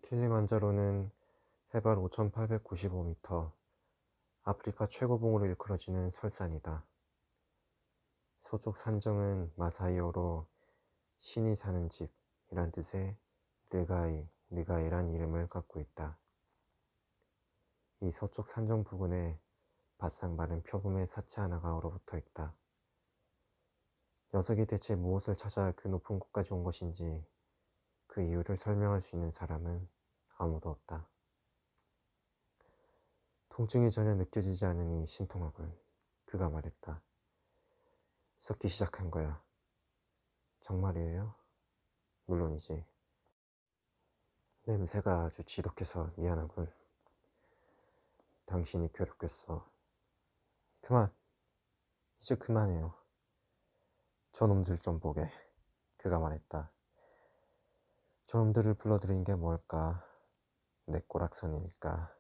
킬리만자로는 해발 5,895m, 아프리카 최고봉으로 일컬어지는 설산이다. 서쪽 산정은 마사이어로 신이 사는 집이란 뜻의 느가이란 이름을 갖고 있다. 이 서쪽 산정 부근에 바싹 마른 표범의 사체 하나가 얼어붙어 있다. 녀석이 대체 무엇을 찾아 그 높은 곳까지 온 것인지 그 이유를 설명할 수 있는 사람은 아무도 없다. 통증이 전혀 느껴지지 않으니 신통하군. 그가 말했다. 썩기 시작한 거야. 정말이에요? 물론이지. 냄새가 아주 지독해서 미안하군. 당신이 괴롭겠어. 그만. 이제 그만해요. 저놈들 좀 보게. 그가 말했다. 저놈들을 불러들인 게 뭘까? 내 꼬락선일까?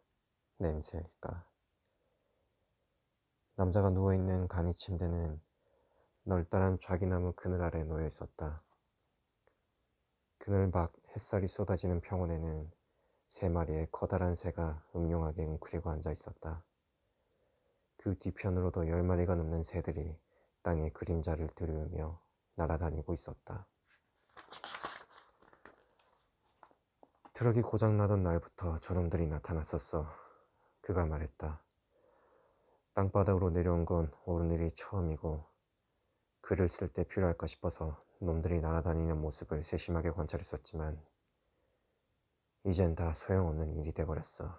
냄새일까? 남자가 누워있는 간이 침대는 널따란 좌기나무 그늘 아래 놓여 있었다. 그늘 밖 햇살이 쏟아지는 평원에는 3마리의 커다란 새가 음흉하게 웅크리고 앉아 있었다. 그 뒤편으로도 10마리가 넘는 새들이 땅의 그림자를 드리우며 날아다니고 있었다. 트럭이 고장나던 날부터 저놈들이 나타났었어. 그가 말했다. 땅바닥으로 내려온 건 오늘이 처음이고 글을 쓸 때 필요할까 싶어서 놈들이 날아다니는 모습을 세심하게 관찰했었지만 이젠 다 소용없는 일이 돼버렸어.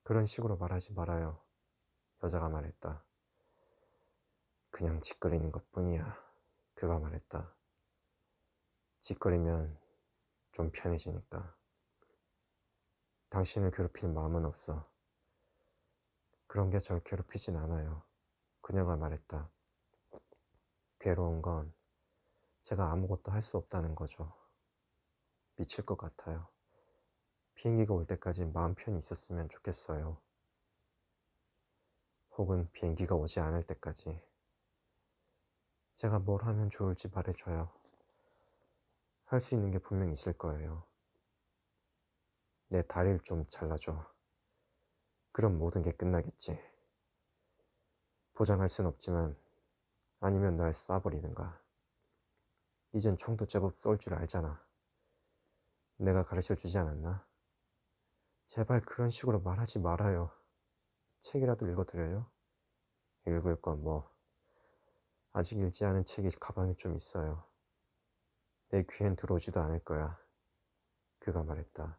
그런 식으로 말하지 말아요. 여자가 말했다. 그냥 짓거리는 것뿐이야. 그가 말했다. 짓거리면 좀 편해지니까. 당신을 괴롭힐 마음은 없어. 그런 게 절 괴롭히진 않아요. 그녀가 말했다. 괴로운 건 제가 아무것도 할 수 없다는 거죠. 미칠 것 같아요. 비행기가 올 때까지 마음 편히 있었으면 좋겠어요. 혹은 비행기가 오지 않을 때까지. 제가 뭘 하면 좋을지 말해줘요. 할 수 있는 게 분명 있을 거예요. 내 다리를 좀 잘라줘. 그럼 모든 게 끝나겠지. 보장할 순 없지만 아니면 날 쏴버리든가. 이젠 총도 제법 쏠 줄 알잖아. 내가 가르쳐주지 않았나? 제발 그런 식으로 말하지 말아요. 책이라도 읽어드려요? 읽을 건 뭐. 아직 읽지 않은 책이 가방에 좀 있어요. 내 귀엔 들어오지도 않을 거야. 그가 말했다.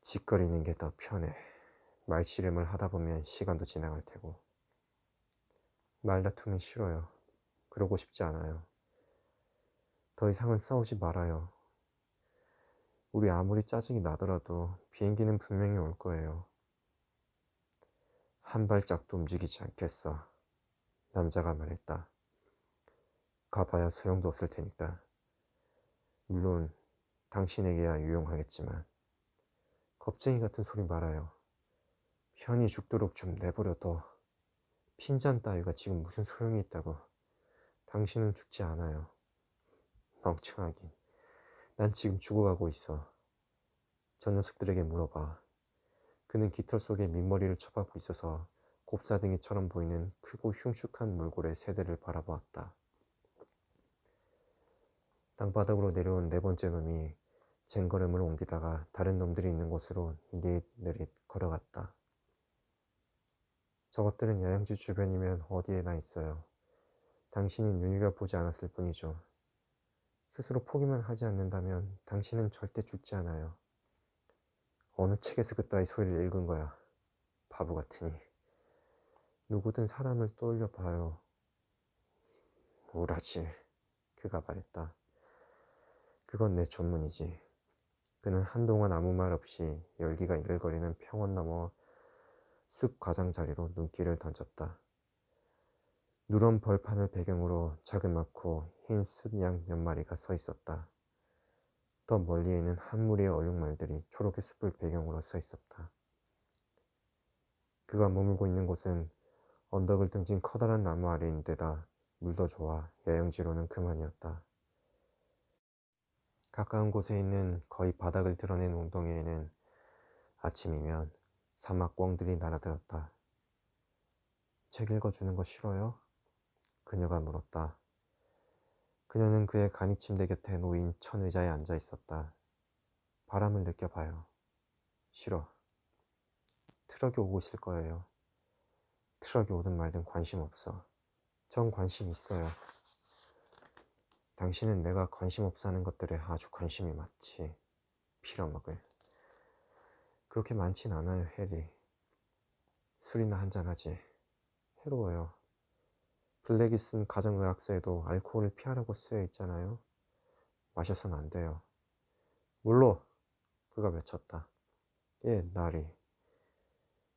짓거리는 게 더 편해. 말씨름을 하다 보면 시간도 지나갈 테고. 말다툼이 싫어요. 그러고 싶지 않아요. 더 이상은 싸우지 말아요. 우리 아무리 짜증이 나더라도 비행기는 분명히 올 거예요. 한 발짝도 움직이지 않겠어. 남자가 말했다. 가봐야 소용도 없을 테니까. 물론 당신에게야 유용하겠지만. 겁쟁이 같은 소리 말아요. 편히 죽도록 좀 내버려둬. 핀잔 따위가 지금 무슨 소용이 있다고. 당신은 죽지 않아요. 멍청하긴. 난 지금 죽어가고 있어. 저 녀석들에게 물어봐. 그는 깃털 속에 민머리를 쳐박고 있어서 곱사등이처럼 보이는 크고 흉측한 몰골의 새들을 바라보았다. 땅바닥으로 내려온 4번째 놈이 쟁걸음을 옮기다가 다른 놈들이 있는 곳으로 느릿느릿 걸어갔다. 저것들은 야영지 주변이면 어디에나 있어요. 당신이 눈여겨보지 않았을 뿐이죠. 스스로 포기만 하지 않는다면 당신은 절대 죽지 않아요. 어느 책에서 그따위 소리를 읽은 거야. 바보 같으니. 누구든 사람을 떠올려 봐요. 우라질. 그가 말했다. 그건 내 전문이지. 그는 한동안 아무 말 없이 열기가 일거리는 평원 너머 숲 가장자리로 눈길을 던졌다. 누런 벌판을 배경으로 자그맣고 흰 숫양 몇 마리가 서 있었다. 더 멀리에는 한 무리의 얼룩말들이 초록의 숲을 배경으로 서 있었다. 그가 머물고 있는 곳은 언덕을 등진 커다란 나무 아래인데다 물도 좋아 야영지로는 그만이었다. 가까운 곳에 있는 거의 바닥을 드러낸 웅덩이에는 아침이면 사막 꿩들이 날아들었다. 책 읽어주는 거 싫어요? 그녀가 물었다. 그녀는 그의 간이 침대 곁에 놓인 천 의자에 앉아 있었다. 바람을 느껴봐요. 싫어. 트럭이 오고 있을 거예요. 트럭이 오든 말든 관심 없어. 전 관심 있어요. 당신은 내가 관심 없어 하는 것들에 아주 관심이 많지. 빌어먹을. 그렇게 많진 않아요, 해리. 술이나 한잔하지. 해로워요. 블랙이 쓴 가정의학서에도 알코올을 피하라고 쓰여 있잖아요. 마셔선 안 돼요. 물로! 그가 외쳤다. 예, 나리.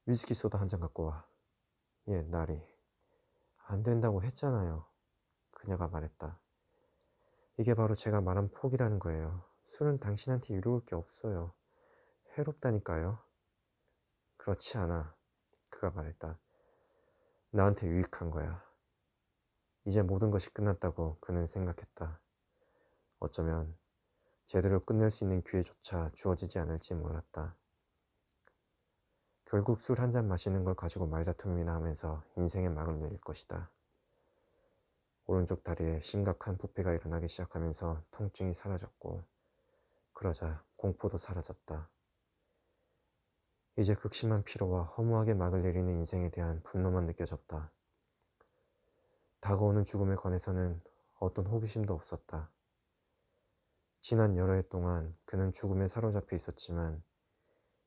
위스키 소다 한 잔 갖고 와. 예, 나리. 안 된다고 했잖아요. 그녀가 말했다. 이게 바로 제가 말한 폭이라는 거예요. 술은 당신한테 이로울 게 없어요. 해롭다니까요. 그렇지 않아. 그가 말했다. 나한테 유익한 거야. 이제 모든 것이 끝났다고 그는 생각했다. 어쩌면 제대로 끝낼 수 있는 기회조차 주어지지 않을지 몰랐다. 결국 술 한 잔 마시는 걸 가지고 말다툼이나 하면서 인생의 막을 내릴 것이다. 오른쪽 다리에 심각한 부패가 일어나기 시작하면서 통증이 사라졌고 그러자 공포도 사라졌다. 이제 극심한 피로와 허무하게 막을 내리는 인생에 대한 분노만 느껴졌다. 다가오는 죽음에 관해서는 어떤 호기심도 없었다. 지난 여러 해 동안 그는 죽음에 사로잡혀 있었지만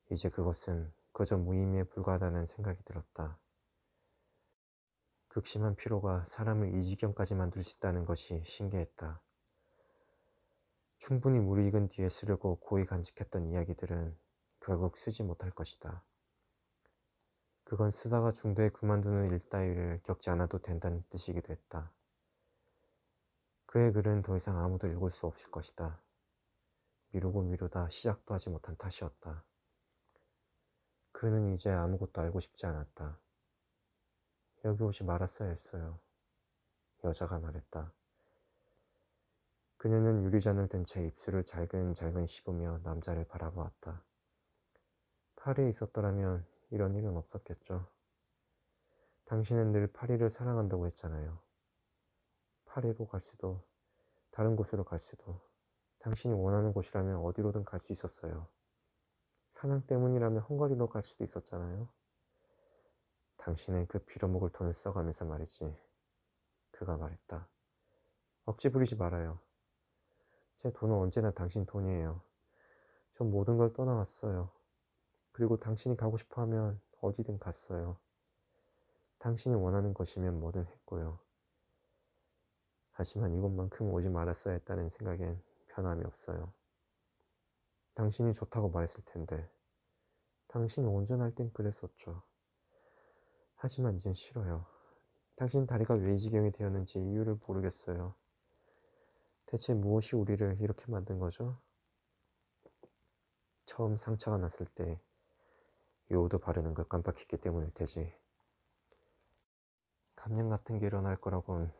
이제 그것은 그저 무의미에 불과하다는 생각이 들었다. 극심한 피로가 사람을 이 지경까지 만들 수 있다는 것이 신기했다. 충분히 무르익은 뒤에 쓰려고 고이 간직했던 이야기들은 결국 쓰지 못할 것이다. 그건 쓰다가 중도에 그만두는 일 따위를 겪지 않아도 된다는 뜻이기도 했다. 그의 글은 더 이상 아무도 읽을 수 없을 것이다. 미루고 미루다 시작도 하지 못한 탓이었다. 그는 이제 아무것도 알고 싶지 않았다. 여기 오지 말았어야 했어요. 여자가 말했다. 그녀는 유리잔을 든 채 입술을 잘근잘근 씹으며 남자를 바라보았다. 파리에 있었더라면 이런 일은 없었겠죠. 당신은 늘 파리를 사랑한다고 했잖아요. 파리로 갈 수도, 다른 곳으로 갈 수도, 당신이 원하는 곳이라면 어디로든 갈 수 있었어요. 사냥 때문이라면 헝가리로 갈 수도 있었잖아요. 당신은 그 빌어먹을 돈을 써가면서 말이지. 그가 말했다. 억지 부리지 말아요. 제 돈은 언제나 당신 돈이에요. 전 모든 걸 떠나왔어요. 그리고 당신이 가고 싶어 하면 어디든 갔어요. 당신이 원하는 것이면 뭐든 했고요. 하지만 이곳만큼 오지 말았어야 했다는 생각엔 변함이 없어요. 당신이 좋다고 말했을 텐데 당신이 온전할 땐 그랬었죠. 하지만 이젠 싫어요. 당신 다리가 왜 이 지경이 되었는지 이유를 모르겠어요. 대체 무엇이 우리를 이렇게 만든 거죠? 처음 상처가 났을 때 요오도 바르는 걸 깜빡했기 때문일 테지. 감염 같은 게 일어날 거라곤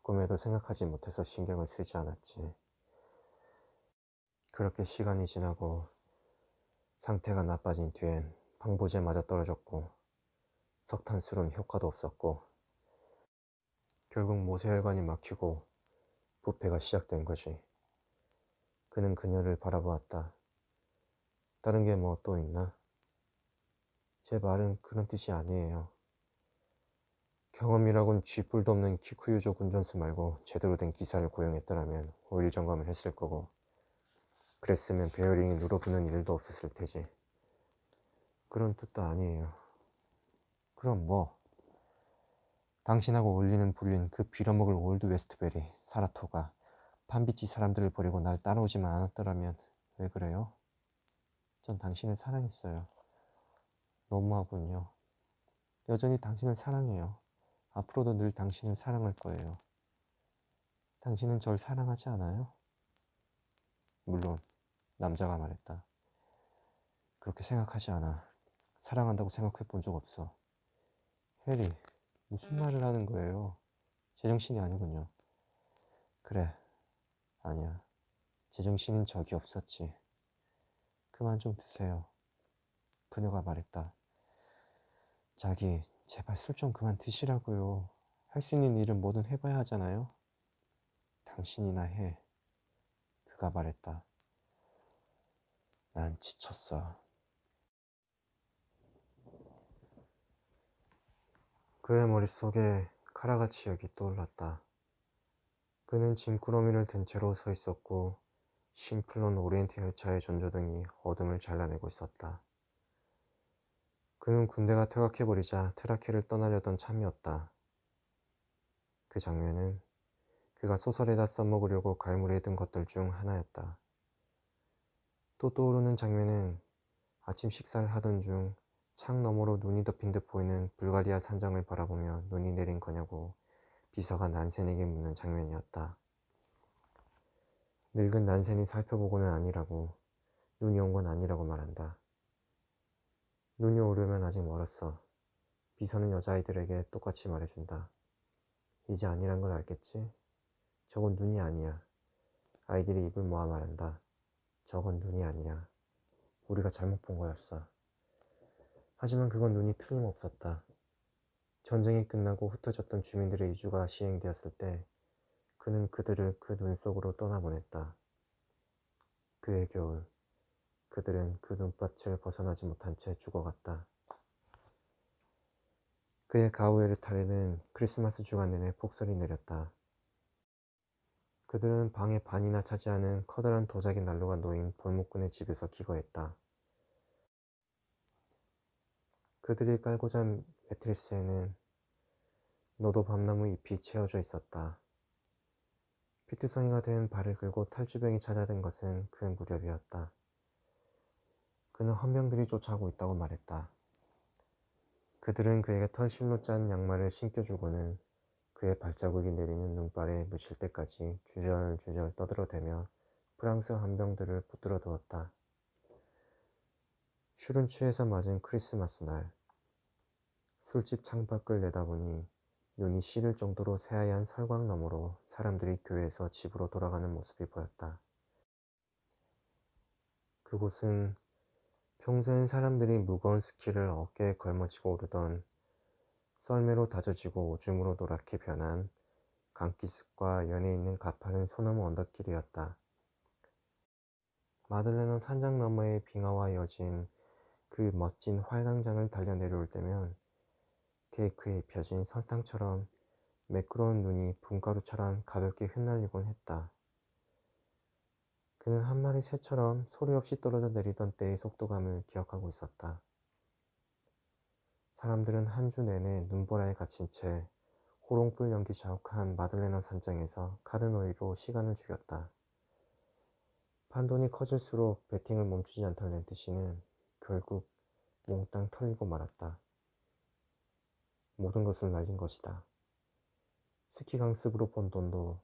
꿈에도 생각하지 못해서 신경을 쓰지 않았지. 그렇게 시간이 지나고 상태가 나빠진 뒤엔 방부제마저 떨어졌고 석탄술은 효과도 없었고 결국 모세혈관이 막히고 부패가 시작된 거지. 그는 그녀를 바라보았다. 다른 게 뭐 또 있나? 제 말은 그런 뜻이 아니에요. 경험이라곤 쥐뿔도 없는 키쿠유족 운전수 말고 제대로 된 기사를 고용했더라면 오일 점검을 했을 거고 그랬으면 베어링이 눌어붙는 일도 없었을 테지. 그런 뜻도 아니에요. 그럼 뭐? 당신하고 어울리는 부류인 그 빌어먹을 올드 웨스트베리, 사라토가 판비치 사람들을 버리고 날 따라오지만 않았더라면 왜 그래요? 전 당신을 사랑했어요. 너무하군요. 여전히 당신을 사랑해요. 앞으로도 늘 당신을 사랑할 거예요. 당신은 절 사랑하지 않아요? 물론, 남자가 말했다. 그렇게 생각하지 않아. 사랑한다고 생각해 본 적 없어. 해리, 무슨 말을 하는 거예요? 제정신이 아니군요. 그래, 아니야. 제정신인 적이 없었지. 그만 좀 드세요. 그녀가 말했다. 자기, 제발 술 좀 그만 드시라고요. 할 수 있는 일은 뭐든 해봐야 하잖아요. 당신이나 해. 그가 말했다. 난 지쳤어. 그의 머릿속에 카라가치 역이 떠올랐다. 그는 짐꾸러미를 든 채로 서 있었고 심플론 오리엔트 열차의 전조등이 어둠을 잘라내고 있었다. 그는 군대가 퇴각해버리자 트라케를 떠나려던 참이었다. 그 장면은 그가 소설에다 써먹으려고 갈무리에 든 것들 중 하나였다. 또 떠오르는 장면은 아침 식사를 하던 중 창 너머로 눈이 덮인 듯 보이는 불가리아 산장을 바라보며 눈이 내린 거냐고 비서가 난센에게 묻는 장면이었다. 늙은 난센이 살펴보고는 아니라고, 눈이 온 건 아니라고 말한다. 눈이 오려면 아직 멀었어. 비서는 여자아이들에게 똑같이 말해준다. 이제 아니란 걸 알겠지? 저건 눈이 아니야. 아이들이 입을 모아 말한다. 저건 눈이 아니야. 우리가 잘못 본 거였어. 하지만 그건 눈이 틀림없었다. 전쟁이 끝나고 흩어졌던 주민들의 이주가 시행되었을 때 그는 그들을 그 눈 속으로 떠나보냈다. 그의 겨울, 그들은 그 눈밭을 벗어나지 못한 채 죽어갔다. 그의 가우에르탈에는 크리스마스 주간 내내 폭설이 내렸다. 그들은 방의 반이나 차지하는 커다란 도자기 난로가 놓인 벌목꾼의 집에서 기거했다. 그들이 깔고 잔 매트리스에는 너도 밤나무 잎이 채워져 있었다. 피투성이가 된 발을 끌고 탈주병이 찾아든 것은 그 무렵이었다. 그는 헌병들이 쫓아오고 있다고 말했다. 그들은 그에게 털실로 짠 양말을 신겨주고는 그의 발자국이 내리는 눈발에 묻힐 때까지 주절주절 떠들어대며 프랑스 헌병들을 붙들어 두었다. 술은 취해서 맞은 크리스마스 날, 술집 창밖을 내다보니 눈이 시릴 정도로 새하얀 설광 너머로 사람들이 교회에서 집으로 돌아가는 모습이 보였다. 그곳은 평소엔 사람들이 무거운 스키를 어깨에 걸머쥐고 오르던 썰매로 다져지고 오줌으로 노랗게 변한 강기슭과 연해 있는 가파른 소나무 언덕길이었다. 마들레너 산장 너머의 빙하와 이어진 그 멋진 활강장을 달려 내려올 때면 케이크에 입혀진 설탕처럼 매끄러운 눈이 분가루처럼 가볍게 흩날리곤 했다. 그는 한 마리 새처럼 소리 없이 떨어져 내리던 때의 속도감을 기억하고 있었다. 사람들은 한 주 내내 눈보라에 갇힌 채 호롱불 연기 자욱한 마들레너 산장에서 카드놀이로 시간을 죽였다. 판돈이 커질수록 배팅을 멈추지 않던 렌트씨는 결국 몽땅 털리고 말았다. 모든 것을 날린 것이다. 스키 강습으로 번 돈도,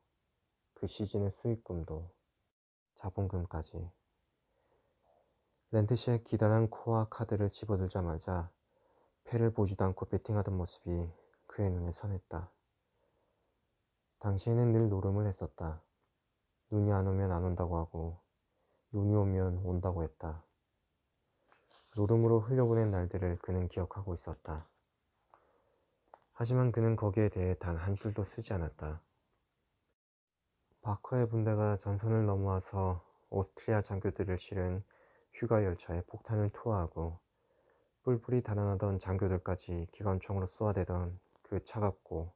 그 시즌의 수익금도, 자본금까지. 렌트씨의 기다란 코와 카드를 집어들자마자 패를 보지도 않고 배팅하던 모습이 그의 눈에 선했다. 당시에는 늘 노름을 했었다. 눈이 안 오면 안 온다고 하고 눈이 오면 온다고 했다. 노름으로 흘려보낸 날들을 그는 기억하고 있었다. 하지만 그는 거기에 대해 단 한 줄도 쓰지 않았다. 바커의 분대가 전선을 넘어와서 오스트리아 장교들을 실은 휴가 열차에 폭탄을 투하하고 뿔뿔이 달아나던 장교들까지 기관총으로 쏘아대던 그 차갑고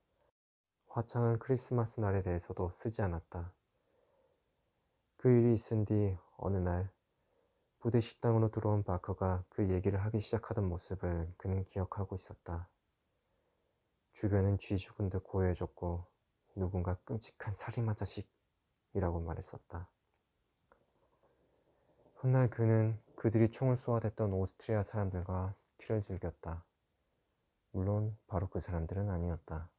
화창한 크리스마스 날에 대해서도 쓰지 않았다. 그 일이 있은 뒤 어느 날 부대 식당으로 들어온 바커가 그 얘기를 하기 시작하던 모습을 그는 기억하고 있었다. 주변은 쥐 죽은 듯 고요해졌고 누군가 끔찍한 살인마 자식이라고 말했었다. 훗날 그는 그들이 총을 쏘아댔던 오스트리아 사람들과 스키를 즐겼다. 물론 바로 그 사람들은 아니었다.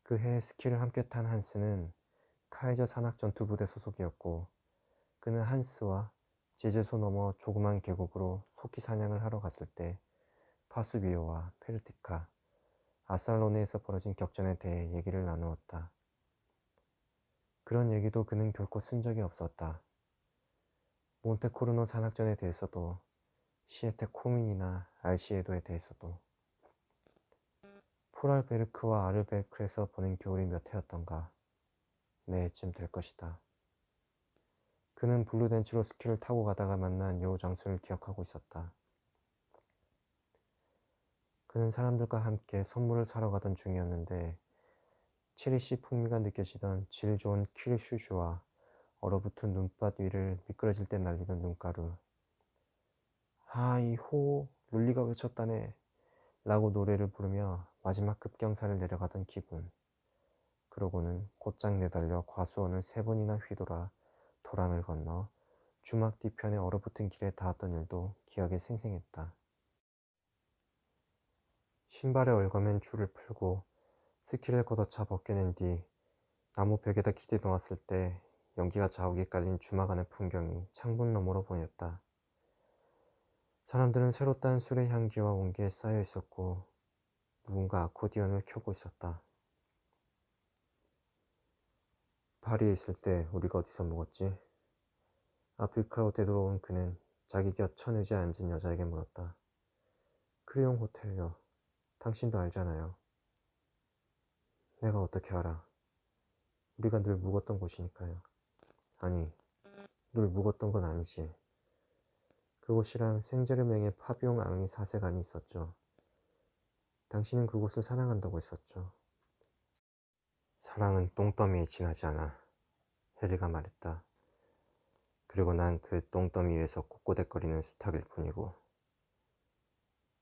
그 해 스키를 함께 탄 한스는 카이저 산악전투부대 소속이었고 그는 한스와 제재소 너머 조그만 계곡으로 토끼 사냥을 하러 갔을 때 파수비오와 페르티카, 아살로네에서 벌어진 격전에 대해 얘기를 나누었다. 그런 얘기도 그는 결코 쓴 적이 없었다. 몬테코르노 산악전에 대해서도 시에테 코민이나 알시에도에 대해서도. 포랄베르크와 아르베르크에서 보낸 겨울이 몇 해였던가. 네 해쯤 될 것이다. 그는 블루덴치로 스키를 타고 가다가 만난 여우 장수를 기억하고 있었다. 그는 사람들과 함께 선물을 사러 가던 중이었는데 체리씨 풍미가 느껴지던 질 좋은 킬슈즈와 얼어붙은 눈밭 위를 미끄러질 때 날리던 눈가루. 하이호 룰리가 외쳤다네 라고 노래를 부르며 마지막 급경사를 내려가던 기분. 그러고는 곧장 내달려 과수원을 3번이나 휘돌아 도랑을 건너 주막 뒤편의 얼어붙은 길에 닿았던 일도 기억에 생생했다. 신발에 얽어맨 줄을 풀고 스키를 걷어차 벗겨낸 뒤 나무 벽에다 기대 놓았을 때 연기가 자욱에 깔린 주막 안의 풍경이 창문 너머로 보였다. 사람들은 새로 딴 술의 향기와 온기에 쌓여 있었고 누군가 아코디언을 켜고 있었다. 파리에 있을 때 우리가 어디서 묵었지? 아프리카로 되돌아온 그는 자기 곁 천의자에 앉은 여자에게 물었다. 크리용 호텔요. 당신도 알잖아요. 내가 어떻게 알아? 우리가 늘 묵었던 곳이니까요. 아니, 늘 묵었던 건 아니지. 그곳이랑 생제르맹의 파비옹 앙리 사세관이 있었죠. 당신은 그곳을 사랑한다고 했었죠. 사랑은 똥더미에 지나지 않아. 해리가 말했다. 그리고 난 그 똥더미 위에서 꼬꼬댁거리는 수탉일 뿐이고.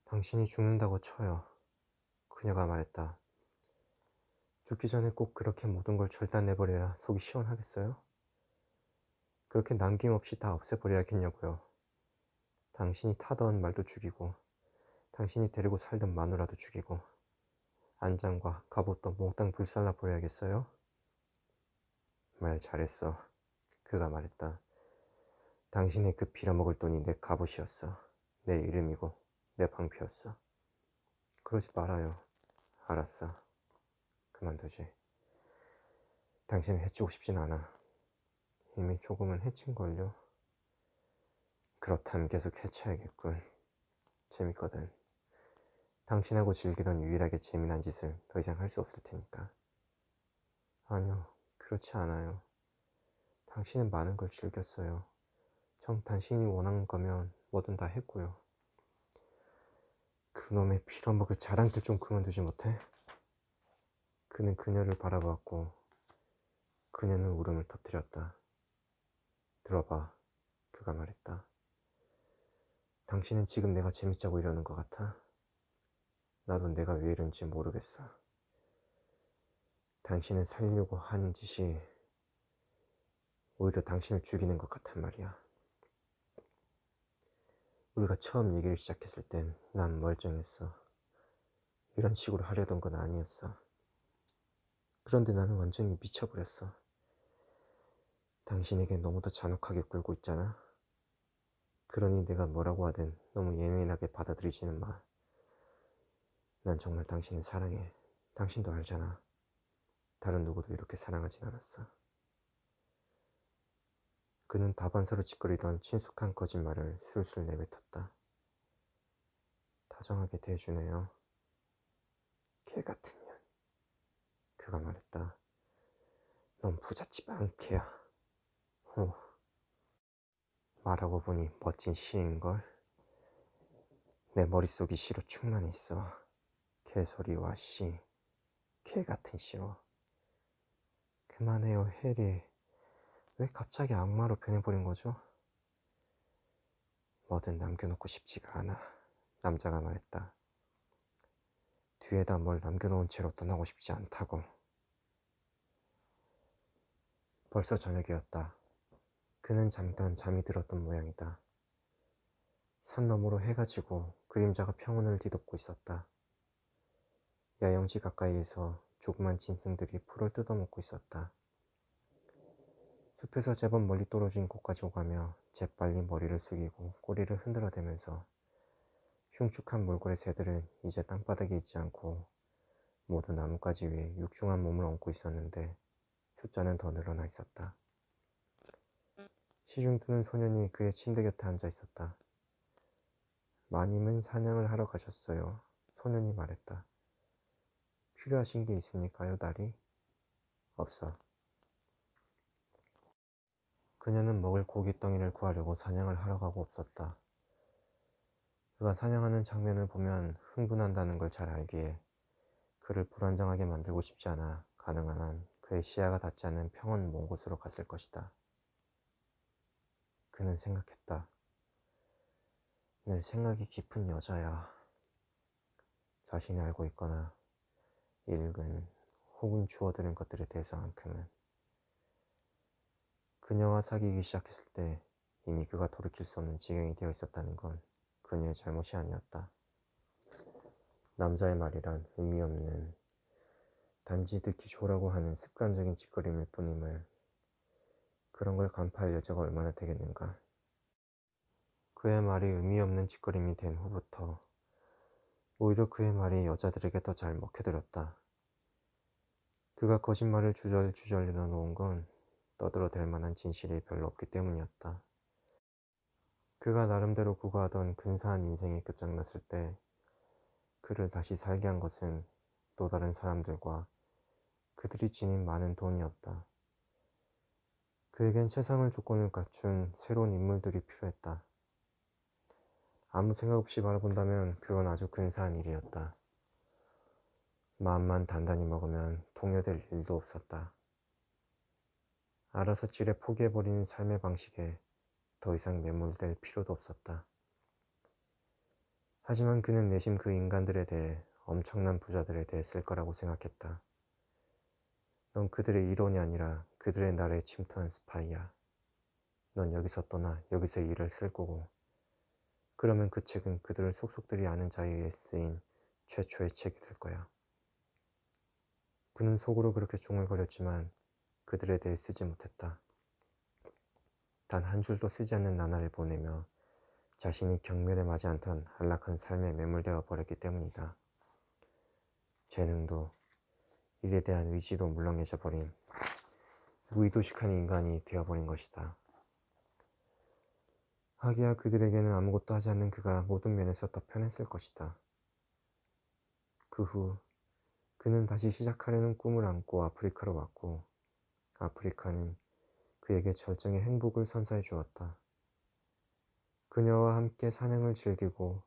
당신이 죽는다고 쳐요. 그녀가 말했다. 죽기 전에 꼭 그렇게 모든 걸 절단내버려야 속이 시원하겠어요? 그렇게 남김없이 다 없애버려야겠냐고요. 당신이 타던 말도 죽이고 당신이 데리고 살던 마누라도 죽이고 안장과 갑옷도 몽땅 불살라 버려야겠어요? 말 잘했어. 그가 말했다. 당신의 그 빌어먹을 돈이 내 갑옷이었어. 내 이름이고 내 방패였어. 그러지 말아요. 알았어. 그만두지. 당신을 해치고 싶진 않아. 이미 조금은 해친걸요. 그렇다면 계속 해쳐야겠군. 재밌거든. 당신하고 즐기던 유일하게 재미난 짓을 더 이상 할 수 없을 테니까. 아니요, 그렇지 않아요. 당신은 많은 걸 즐겼어요. 정 당신이 원하는 거면 뭐든 다 했고요. 그놈의 빌어먹을 자랑들 좀 그만두지 못해? 그는 그녀를 바라보았고 그녀는 울음을 터뜨렸다. 들어봐, 그가 말했다. 당신은 지금 내가 재밌자고 이러는 것 같아? 나도 내가 왜 이런지 모르겠어. 당신은 살려고 하는 짓이 오히려 당신을 죽이는 것 같단 말이야. 우리가 처음 얘기를 시작했을 땐 난 멀쩡했어. 이런 식으로 하려던 건 아니었어. 그런데 나는 완전히 미쳐버렸어. 당신에게 너무도 잔혹하게 굴고 있잖아. 그러니 내가 뭐라고 하든 너무 예민하게 받아들이지는 마. 난 정말 당신을 사랑해. 당신도 알잖아. 다른 누구도 이렇게 사랑하진 않았어. 그는 다반사로 짓거리던 친숙한 거짓말을 술술 내뱉었다. 다정하게 대해주네요. 개 같은 년. 그가 말했다. 넌 부잣집 안개야. 호. 말하고 보니 멋진 시인걸. 내 머릿속이 시로 충만해 있어. 개소리와 시. 개 같은 시로. 그만해요, 해리. 왜 갑자기 악마로 변해버린 거죠? 뭐든 남겨놓고 싶지가 않아. 남자가 말했다. 뒤에다 뭘 남겨놓은 채로 떠나고 싶지 않다고. 벌써 저녁이었다. 그는 잠깐 잠이 들었던 모양이다. 산 너머로 해가 지고 그림자가 평원을 뒤덮고 있었다. 야영지 가까이에서 조그만 짐승들이 풀을 뜯어먹고 있었다. 숲에서 제법 멀리 떨어진 곳까지 오가며 재빨리 머리를 숙이고 꼬리를 흔들어대면서 흉측한 몰골의 새들은 이제 땅바닥에 있지 않고 모두 나뭇가지 위에 육중한 몸을 얹고 있었는데 숫자는 더 늘어나 있었다. 시중 뜨는 소년이 그의 침대 곁에 앉아 있었다. 마님은 사냥을 하러 가셨어요. 소년이 말했다. 필요하신 게 있습니까요, 딸이? 없어. 그녀는 먹을 고깃덩이를 구하려고 사냥을 하러 가고 없었다. 그가 사냥하는 장면을 보면 흥분한다는 걸 잘 알기에 그를 불안정하게 만들고 싶지 않아 가능한 한 그의 시야가 닿지 않는 평원 먼 곳으로 갔을 것이다. 그는 생각했다. 늘 생각이 깊은 여자야. 자신이 알고 있거나 읽은 혹은 주워들은 것들에 대해서만큼은. 그녀와 사귀기 시작했을 때 이미 그가 돌이킬 수 없는 지경이 되어 있었다는 건 그녀의 잘못이 아니었다. 남자의 말이란 의미 없는 단지 듣기 좋으라고 하는 습관적인 짓거림일 뿐임을 그런 걸 간파할 여자가 얼마나 되겠는가. 그의 말이 의미 없는 짓거림이 된 후부터 오히려 그의 말이 여자들에게 더 잘 먹혀들었다. 그가 거짓말을 주절주절 늘어놓은 건 떠들어댈 만한 진실이 별로 없기 때문이었다. 그가 나름대로 구가하던 근사한 인생이 끝장났을 때 그를 다시 살게 한 것은 또 다른 사람들과 그들이 지닌 많은 돈이었다. 그에겐 최상의 조건을 갖춘 새로운 인물들이 필요했다. 아무 생각 없이 바라본다면 그건 아주 근사한 일이었다. 마음만 단단히 먹으면 동요될 일도 없었다. 알아서 지레 포기해버리는 삶의 방식에 더 이상 매몰될 필요도 없었다. 하지만 그는 내심 그 인간들에 대해 엄청난 부자들에 대해 쓸 거라고 생각했다. 넌 그들의 일원이 아니라 그들의 나라에 침투한 스파이야. 넌 여기서 떠나 여기서 일을 쓸 거고 그러면 그 책은 그들을 속속들이 아는 자에 의해 쓰인 최초의 책이 될 거야. 그는 속으로 그렇게 중얼거렸지만 그들에 대해 쓰지 못했다. 단 한 줄도 쓰지 않는 나날을 보내며 자신이 경멸에 맞지 않던 안락한 삶에 매몰되어 버렸기 때문이다. 재능도 일에 대한 의지도 물렁해져 버린 무의도식한 인간이 되어버린 것이다. 하기야 그들에게는 아무것도 하지 않는 그가 모든 면에서 더 편했을 것이다. 그 후 그는 다시 시작하려는 꿈을 안고 아프리카로 왔고 아프리카는 그에게 절정의 행복을 선사해 주었다. 그녀와 함께 사냥을 즐기고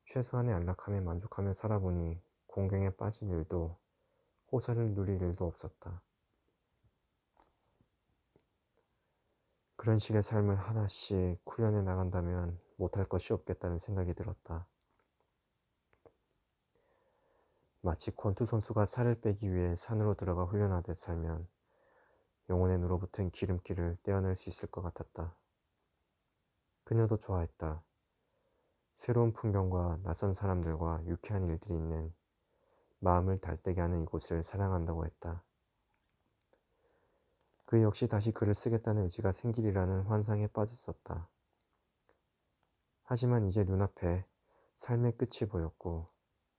최소한의 안락함에 만족하며 살아보니 공경에 빠질 일도 호사를 누릴 일도 없었다. 그런 식의 삶을 하나씩 훈련해 나간다면 못할 것이 없겠다는 생각이 들었다. 마치 권투 선수가 살을 빼기 위해 산으로 들어가 훈련하듯 살면 영혼에 눌어붙은 기름기를 떼어낼 수 있을 것 같았다. 그녀도 좋아했다. 새로운 풍경과 낯선 사람들과 유쾌한 일들이 있는 마음을 달대게 하는 이곳을 사랑한다고 했다. 그 역시 다시 글을 쓰겠다는 의지가 생기리라는 환상에 빠졌었다. 하지만 이제 눈앞에 삶의 끝이 보였고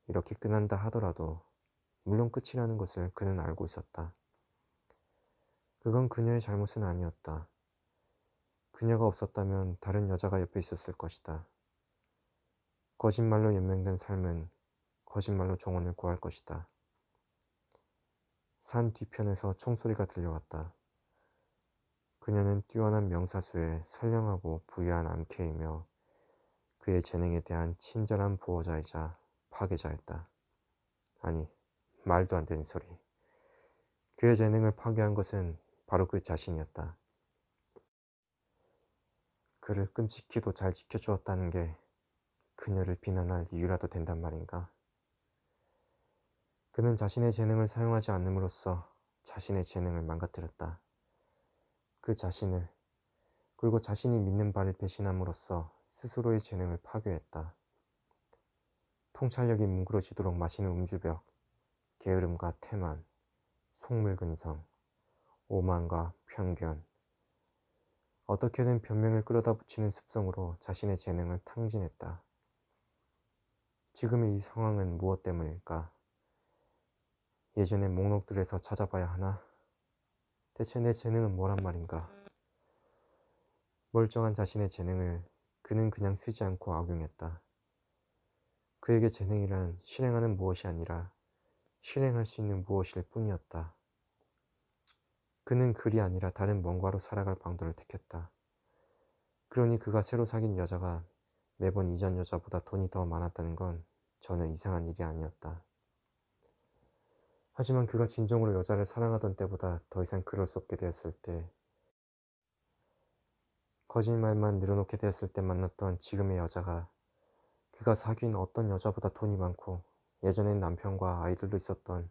이렇게 끝난다 하더라도 물론 끝이라는 것을 그는 알고 있었다. 그건 그녀의 잘못은 아니었다. 그녀가 없었다면 다른 여자가 옆에 있었을 것이다. 거짓말로 연명된 삶은 거짓말로 정원을 구할 것이다. 산 뒤편에서 총소리가 들려왔다. 그녀는 뛰어난 명사수의 선량하고 부유한 암캐이며 그의 재능에 대한 친절한 보호자이자 파괴자였다. 아니, 말도 안 되는 소리. 그의 재능을 파괴한 것은 바로 그 자신이었다. 그를 끔찍히도 잘 지켜주었다는 게 그녀를 비난할 이유라도 된단 말인가? 그는 자신의 재능을 사용하지 않음으로써 자신의 재능을 망가뜨렸다. 그 자신을, 그리고 자신이 믿는 바를 배신함으로써 스스로의 재능을 파괴했다. 통찰력이 뭉그러지도록 마시는 음주벽, 게으름과 태만, 속물근성, 오만과 편견, 어떻게든 변명을 끌어다 붙이는 습성으로 자신의 재능을 탕진했다. 지금의 이 상황은 무엇 때문일까? 예전의 목록들에서 찾아봐야 하나? 대체 내 재능은 뭐란 말인가? 멀쩡한 자신의 재능을 그는 그냥 쓰지 않고 악용했다. 그에게 재능이란 실행하는 무엇이 아니라 실행할 수 있는 무엇일 뿐이었다. 그는 글이 아니라 다른 뭔가로 살아갈 방도를 택했다. 그러니 그가 새로 사귄 여자가 매번 이전 여자보다 돈이 더 많았다는 건 전혀 이상한 일이 아니었다. 하지만 그가 진정으로 여자를 사랑하던 때보다 더 이상 그럴 수 없게 되었을 때, 거짓말만 늘어놓게 되었을 때 만났던 지금의 여자가 그가 사귄 어떤 여자보다 돈이 많고 예전엔 남편과 아이들도 있었던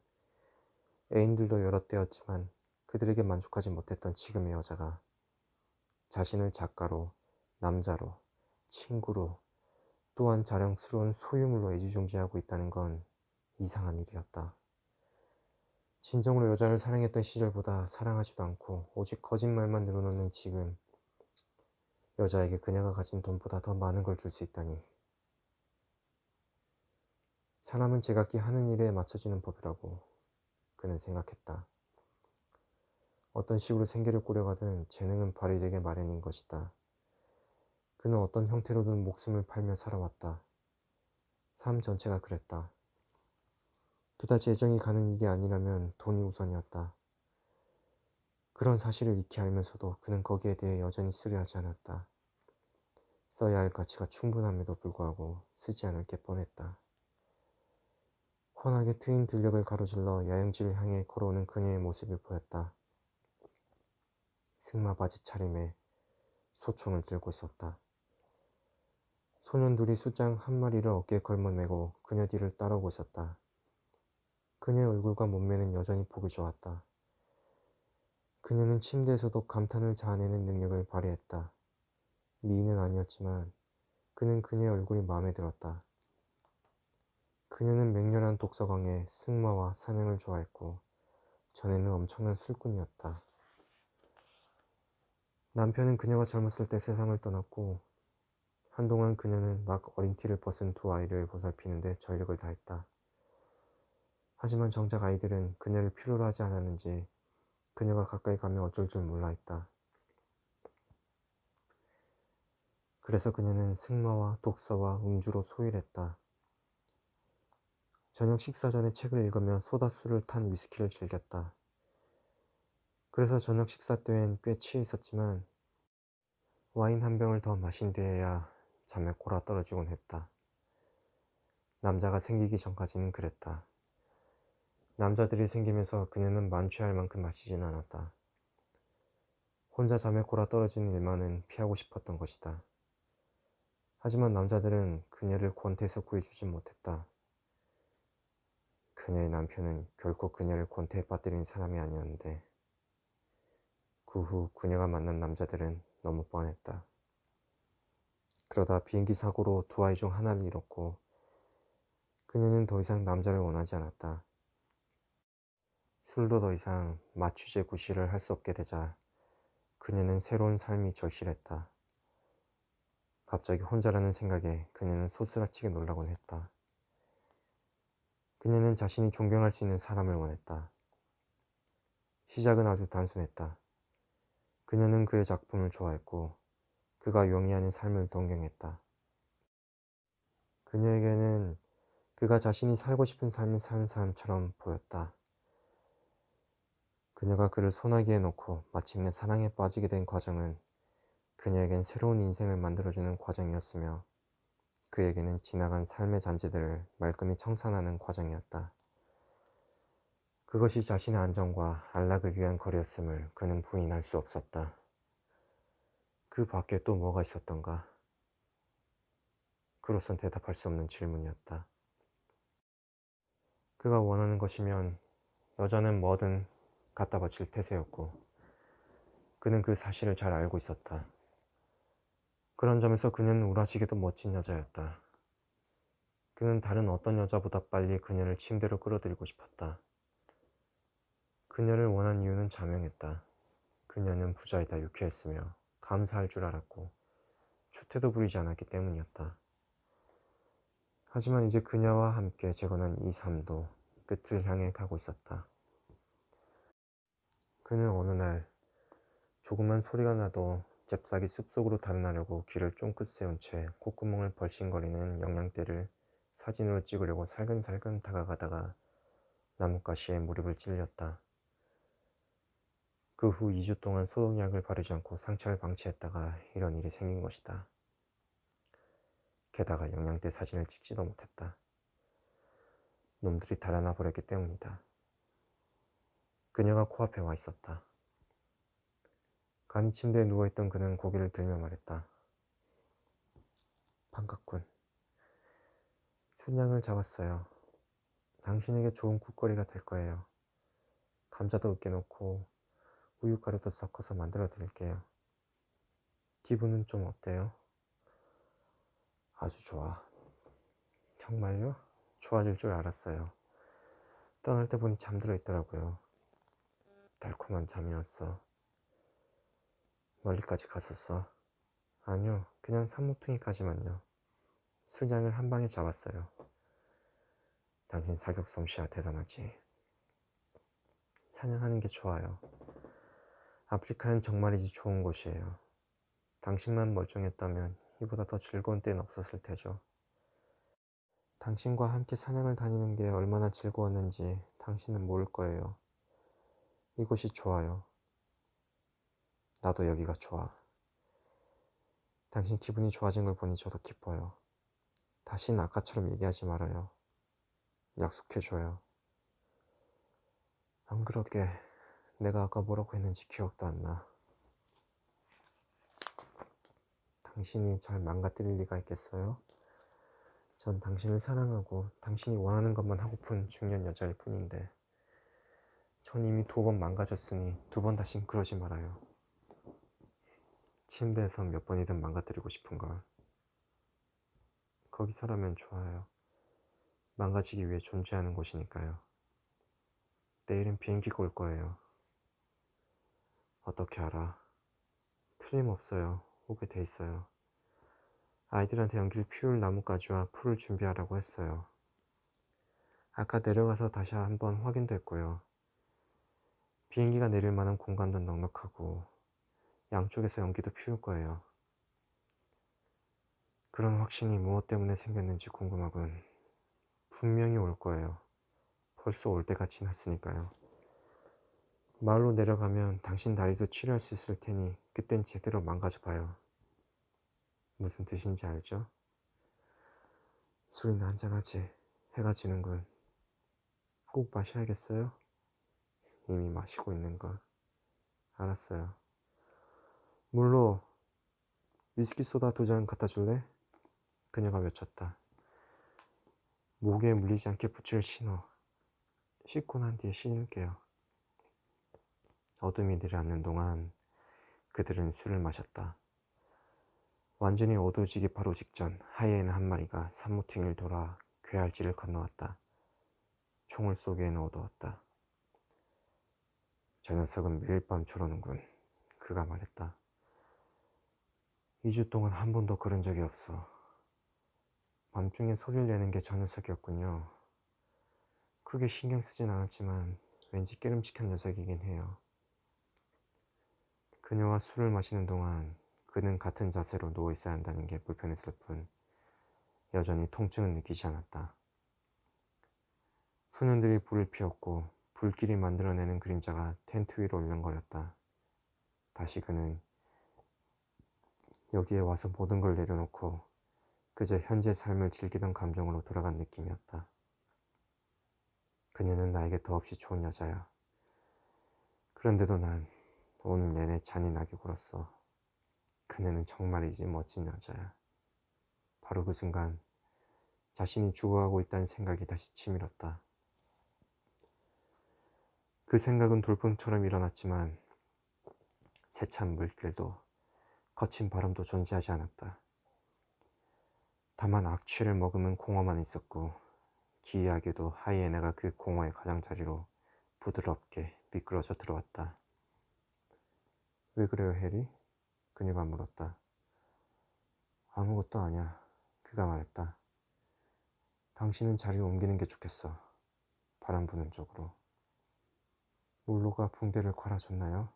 애인들도 여러 때였지만 그들에게 만족하지 못했던 지금의 여자가 자신을 작가로, 남자로, 친구로, 또한 자랑스러운 소유물로 애지중지하고 있다는 건 이상한 일이었다. 진정으로 여자를 사랑했던 시절보다 사랑하지도 않고 오직 거짓말만 늘어놓는 지금, 여자에게 그녀가 가진 돈보다 더 많은 걸 줄 수 있다니. 사람은 제각기 하는 일에 맞춰지는 법이라고 그는 생각했다. 어떤 식으로 생계를 꾸려가든 재능은 발휘되게 마련인 것이다. 그는 어떤 형태로든 목숨을 팔며 살아왔다. 삶 전체가 그랬다. 그다지 애정이 가는 일이 아니라면 돈이 우선이었다. 그런 사실을 익히 알면서도 그는 거기에 대해 여전히 쓰려하지 않았다. 써야 할 가치가 충분함에도 불구하고 쓰지 않을 게 뻔했다. 환하게 트인 들녘을 가로질러 야영지를 향해 걸어오는 그녀의 모습이 보였다. 승마 바지 차림에 소총을 들고 있었다. 소년 둘이 수장 한 마리를 어깨에 걸머매고 그녀 뒤를 따라오고 있었다. 그녀의 얼굴과 몸매는 여전히 보기 좋았다. 그녀는 침대에서도 감탄을 자아내는 능력을 발휘했다. 미인은 아니었지만 그는 그녀의 얼굴이 마음에 들었다. 그녀는 맹렬한 독서광에 승마와 사냥을 좋아했고 전에는 엄청난 술꾼이었다. 남편은 그녀가 젊었을 때 세상을 떠났고 한동안 그녀는 막 어린 티를 벗은 두 아이를 보살피는데 전력을 다했다. 하지만 정작 아이들은 그녀를 필요로 하지 않았는지 그녀가 가까이 가면 어쩔 줄 몰라 했다. 그래서 그녀는 승마와 독서와 음주로 소일했다. 저녁 식사 전에 책을 읽으며 소다수를 탄 위스키를 즐겼다. 그래서 저녁 식사 때엔 꽤 취해 있었지만 와인 한 병을 더 마신 뒤에야 잠에 골아 떨어지곤 했다. 남자가 생기기 전까지는 그랬다. 남자들이 생기면서 그녀는 만취할 만큼 마시진 않았다. 혼자 잠에 골아 떨어지는 일만은 피하고 싶었던 것이다. 하지만 남자들은 그녀를 권태에서 구해주진 못했다. 그녀의 남편은 결코 그녀를 권태에 빠뜨린 사람이 아니었는데 그 후 그녀가 만난 남자들은 너무 뻔했다. 그러다 비행기 사고로 두 아이 중 하나를 잃었고 그녀는 더 이상 남자를 원하지 않았다. 술도 더 이상 마취제 구실을 할 수 없게 되자 그녀는 새로운 삶이 절실했다. 갑자기 혼자라는 생각에 그녀는 소스라치게 놀라곤 했다. 그녀는 자신이 존경할 수 있는 사람을 원했다. 시작은 아주 단순했다. 그녀는 그의 작품을 좋아했고 그가 용이하는 삶을 동경했다. 그녀에게는 그가 자신이 살고 싶은 삶을 사는 사람처럼 보였다. 그녀가 그를 소나기에 놓고 마침내 사랑에 빠지게 된 과정은 그녀에겐 새로운 인생을 만들어주는 과정이었으며 그에게는 지나간 삶의 잔재들을 말끔히 청산하는 과정이었다. 그것이 자신의 안정과 안락을 위한 거리였음을 그는 부인할 수 없었다. 그 밖에 또 뭐가 있었던가? 그로선 대답할 수 없는 질문이었다. 그가 원하는 것이면 여자는 뭐든 갖다 바칠 태세였고 그는 그 사실을 잘 알고 있었다. 그런 점에서 그녀는 우라시게도 멋진 여자였다. 그는 다른 어떤 여자보다 빨리 그녀를 침대로 끌어들이고 싶었다. 그녀를 원한 이유는 자명했다. 그녀는 부자이다 유쾌했으며 감사할 줄 알았고 추태도 부리지 않았기 때문이었다. 하지만 이제 그녀와 함께 재건한 이 삶도 끝을 향해 가고 있었다. 그는 어느 날 조그만 소리가 나도 잽싸게 숲속으로 달아나려고 귀를 쫑긋 세운 채 콧구멍을 벌신거리는 영양대를 사진으로 찍으려고 살금살금 다가가다가 나뭇가시에 무릎을 찔렸다. 그 후 2주 동안 소독약을 바르지 않고 상처를 방치했다가 이런 일이 생긴 것이다. 게다가 영양대 사진을 찍지도 못했다. 놈들이 달아나 버렸기 때문이다. 그녀가 코앞에 와 있었다. 간이 침대에 누워있던 그는 고개를 들며 말했다. 반갑군. 순양을 잡았어요. 당신에게 좋은 국거리가 될 거예요. 감자도 으깨놓고 우유가루도 섞어서 만들어 드릴게요. 기분은 좀 어때요? 아주 좋아. 정말요? 좋아질 줄 알았어요. 떠날 때 보니 잠들어 있더라고요. 달콤한 잠이었어. 멀리까지 갔었어? 아니요, 그냥 산모퉁이까지만요. 순양을 한 방에 잡았어요. 당신 사격 솜씨야 대단하지. 사냥하는 게 좋아요. 아프리카는 정말이지 좋은 곳이에요. 당신만 멀쩡했다면 이보다 더 즐거운 때는 없었을 테죠. 당신과 함께 사냥을 다니는 게 얼마나 즐거웠는지 당신은 모를 거예요. 이곳이 좋아요. 나도 여기가 좋아. 당신 기분이 좋아진 걸 보니 저도 기뻐요. 다시는 아까처럼 얘기하지 말아요. 약속해줘요. 안 그러게. 내가 아까 뭐라고 했는지 기억도 안 나. 당신이 절 망가뜨릴 리가 있겠어요? 전 당신을 사랑하고 당신이 원하는 것만 하고픈 중년 여자일 뿐인데 전 이미 2번 망가졌으니 2번 다신 그러지 말아요. 침대에서 몇 번이든 망가뜨리고 싶은걸. 거기서라면 좋아요. 망가지기 위해 존재하는 곳이니까요. 내일은 비행기가 올 거예요. 어떻게 알아? 틀림없어요. 오게 돼 있어요. 아이들한테 연기를 피울 나뭇가지와 풀을 준비하라고 했어요. 아까 내려가서 다시 한번 확인도 했고요. 비행기가 내릴 만한 공간도 넉넉하고 양쪽에서 연기도 피울 거예요. 그런 확신이 무엇 때문에 생겼는지 궁금하군. 분명히 올 거예요. 벌써 올 때가 지났으니까요. 마을로 내려가면 당신 다리도 치료할 수 있을 테니 그땐 제대로 망가져 봐요. 무슨 뜻인지 알죠? 술이나 한잔하지. 해가 지는군. 꼭 마셔야겠어요? 이미 마시고 있는 걸. 알았어요. 물로 위스키 소다 2잔 갖다 줄래? 그녀가 외쳤다. 목에 물리지 않게 부츠를 신어. 씻고 난 뒤에 신을게요. 어둠이 내려앉는 동안 그들은 술을 마셨다. 완전히 어두워지기 바로 직전 하이에나 한 마리가 산모퉁이를 돌아 괴활지를 건너왔다. 총을 쏘기에는 어두웠다. 저 녀석은 매일 밤 저러는군. 그가 말했다. 2주 동안 한 번도 그런 적이 없어. 밤중에 소리를 내는 게 저 녀석이었군요. 크게 신경 쓰진 않았지만 왠지 깨름직한 녀석이긴 해요. 그녀와 술을 마시는 동안 그는 같은 자세로 누워 있어야 한다는 게 불편했을 뿐 여전히 통증은 느끼지 않았다. 소년들이 불을 피웠고 불길이 만들어내는 그림자가 텐트 위로 울렁거렸다. 다시 그는 여기에 와서 모든 걸 내려놓고 그저 현재 삶을 즐기던 감정으로 돌아간 느낌이었다. 그녀는 나에게 더없이 좋은 여자야. 그런데도 난 오늘 내내 잔인하게 굴었어. 그녀는 정말이지 멋진 여자야. 바로 그 순간 자신이 죽어가고 있다는 생각이 다시 치밀었다. 그 생각은 돌풍처럼 일어났지만 세찬 물길도 거친 바람도 존재하지 않았다. 다만 악취를 머금은 공허만 있었고 기이하게도 하이에나가 그 공허의 가장자리로 부드럽게 미끄러져 들어왔다. 왜 그래요, 해리? 그녀가 물었다. 아무것도 아니야. 그가 말했다. 당신은 자리를 옮기는 게 좋겠어. 바람 부는 쪽으로. 물로가 붕대를 갈아줬나요?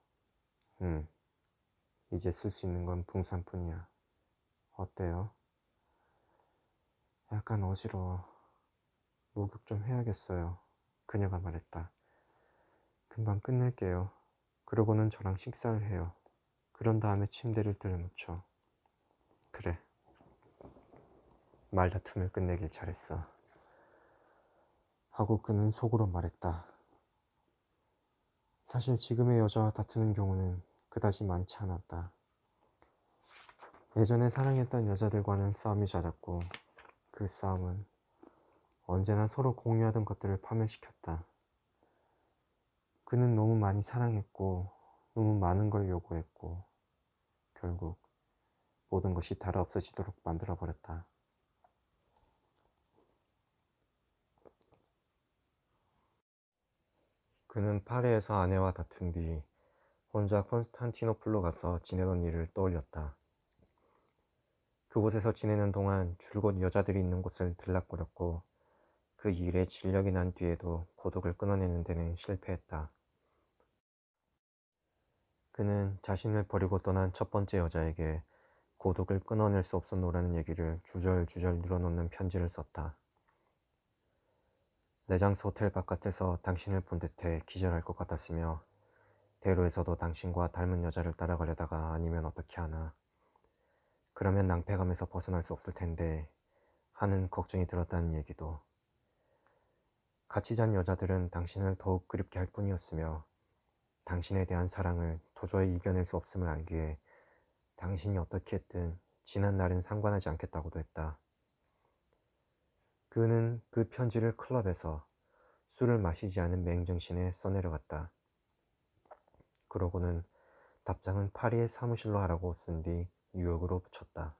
이제 쓸 수 있는 건 붕산뿐이야. 어때요? 약간 어지러워. 목욕 좀 해야겠어요. 그녀가 말했다. 금방 끝낼게요. 그러고는 저랑 식사를 해요. 그런 다음에 침대를 들여놓죠. 그래. 말다툼을 끝내길 잘했어. 하고 그는 속으로 말했다. 사실 지금의 여자와 다투는 경우는 그다지 많지 않았다. 예전에 사랑했던 여자들과는 싸움이 잦았고 그 싸움은 언제나 서로 공유하던 것들을 파멸시켰다. 그는 너무 많이 사랑했고 너무 많은 걸 요구했고 결국 모든 것이 달아 없어지도록 만들어버렸다. 그는 파리에서 아내와 다툰 뒤 혼자 콘스탄티노플로 가서 지내던 일을 떠올렸다. 그곳에서 지내는 동안 줄곧 여자들이 있는 곳을 들락거렸고 그 일에 진력이 난 뒤에도 고독을 끊어내는 데는 실패했다. 그는 자신을 버리고 떠난 첫 번째 여자에게 고독을 끊어낼 수 없었노라는 얘기를 주절주절 늘어놓는 편지를 썼다. 레장스 호텔 바깥에서 당신을 본 듯해 기절할 것 같았으며 대로에서도 당신과 닮은 여자를 따라가려다가 아니면 어떻게 하나. 그러면 낭패감에서 벗어날 수 없을 텐데 하는 걱정이 들었다는 얘기도. 같이 잔 여자들은 당신을 더욱 그립게 할 뿐이었으며 당신에 대한 사랑을 도저히 이겨낼 수 없음을 알기에 당신이 어떻게 했든 지난 날은 상관하지 않겠다고도 했다. 그는 그 편지를 클럽에서 술을 마시지 않은 맹정신에 써내려갔다. 그러고는 답장은 파리의 사무실로 하라고 쓴 뒤 뉴욕으로 붙였다.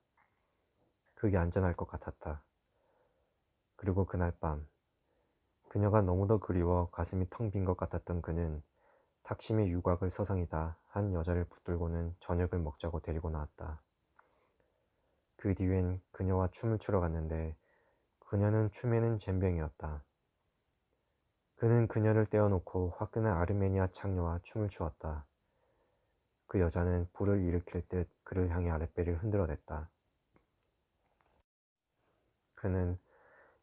그게 안전할 것 같았다. 그리고 그날 밤 그녀가 너무도 그리워 가슴이 텅 빈 것 같았던 그는 탁심의 유곽을 서성이다 한 여자를 붙들고는 저녁을 먹자고 데리고 나왔다. 그 뒤엔 그녀와 춤을 추러 갔는데 그녀는 춤에는 젬병이었다. 그는 그녀를 떼어놓고 화끈한 아르메니아 창녀와 춤을 추었다. 그 여자는 불을 일으킬 듯 그를 향해 아랫배를 흔들어댔다. 그는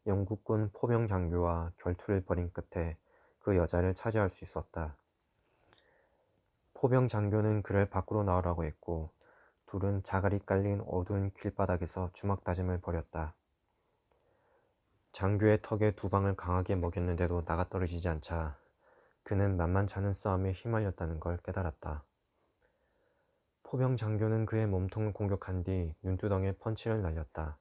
영국군 포병 장교와 결투를 벌인 끝에 그 여자를 차지할 수 있었다. 포병 장교는 그를 밖으로 나오라고 했고 둘은 자갈이 깔린 어두운 길바닥에서 주먹다짐을 벌였다. 장교의 턱에 두 방을 강하게 먹였는데도 나가떨어지지 않자 그는 만만치 않은 싸움에 휘말렸다는 걸 깨달았다. 포병 장교는 그의 몸통을 공격한 뒤 눈두덩이에 펀치를 날렸다.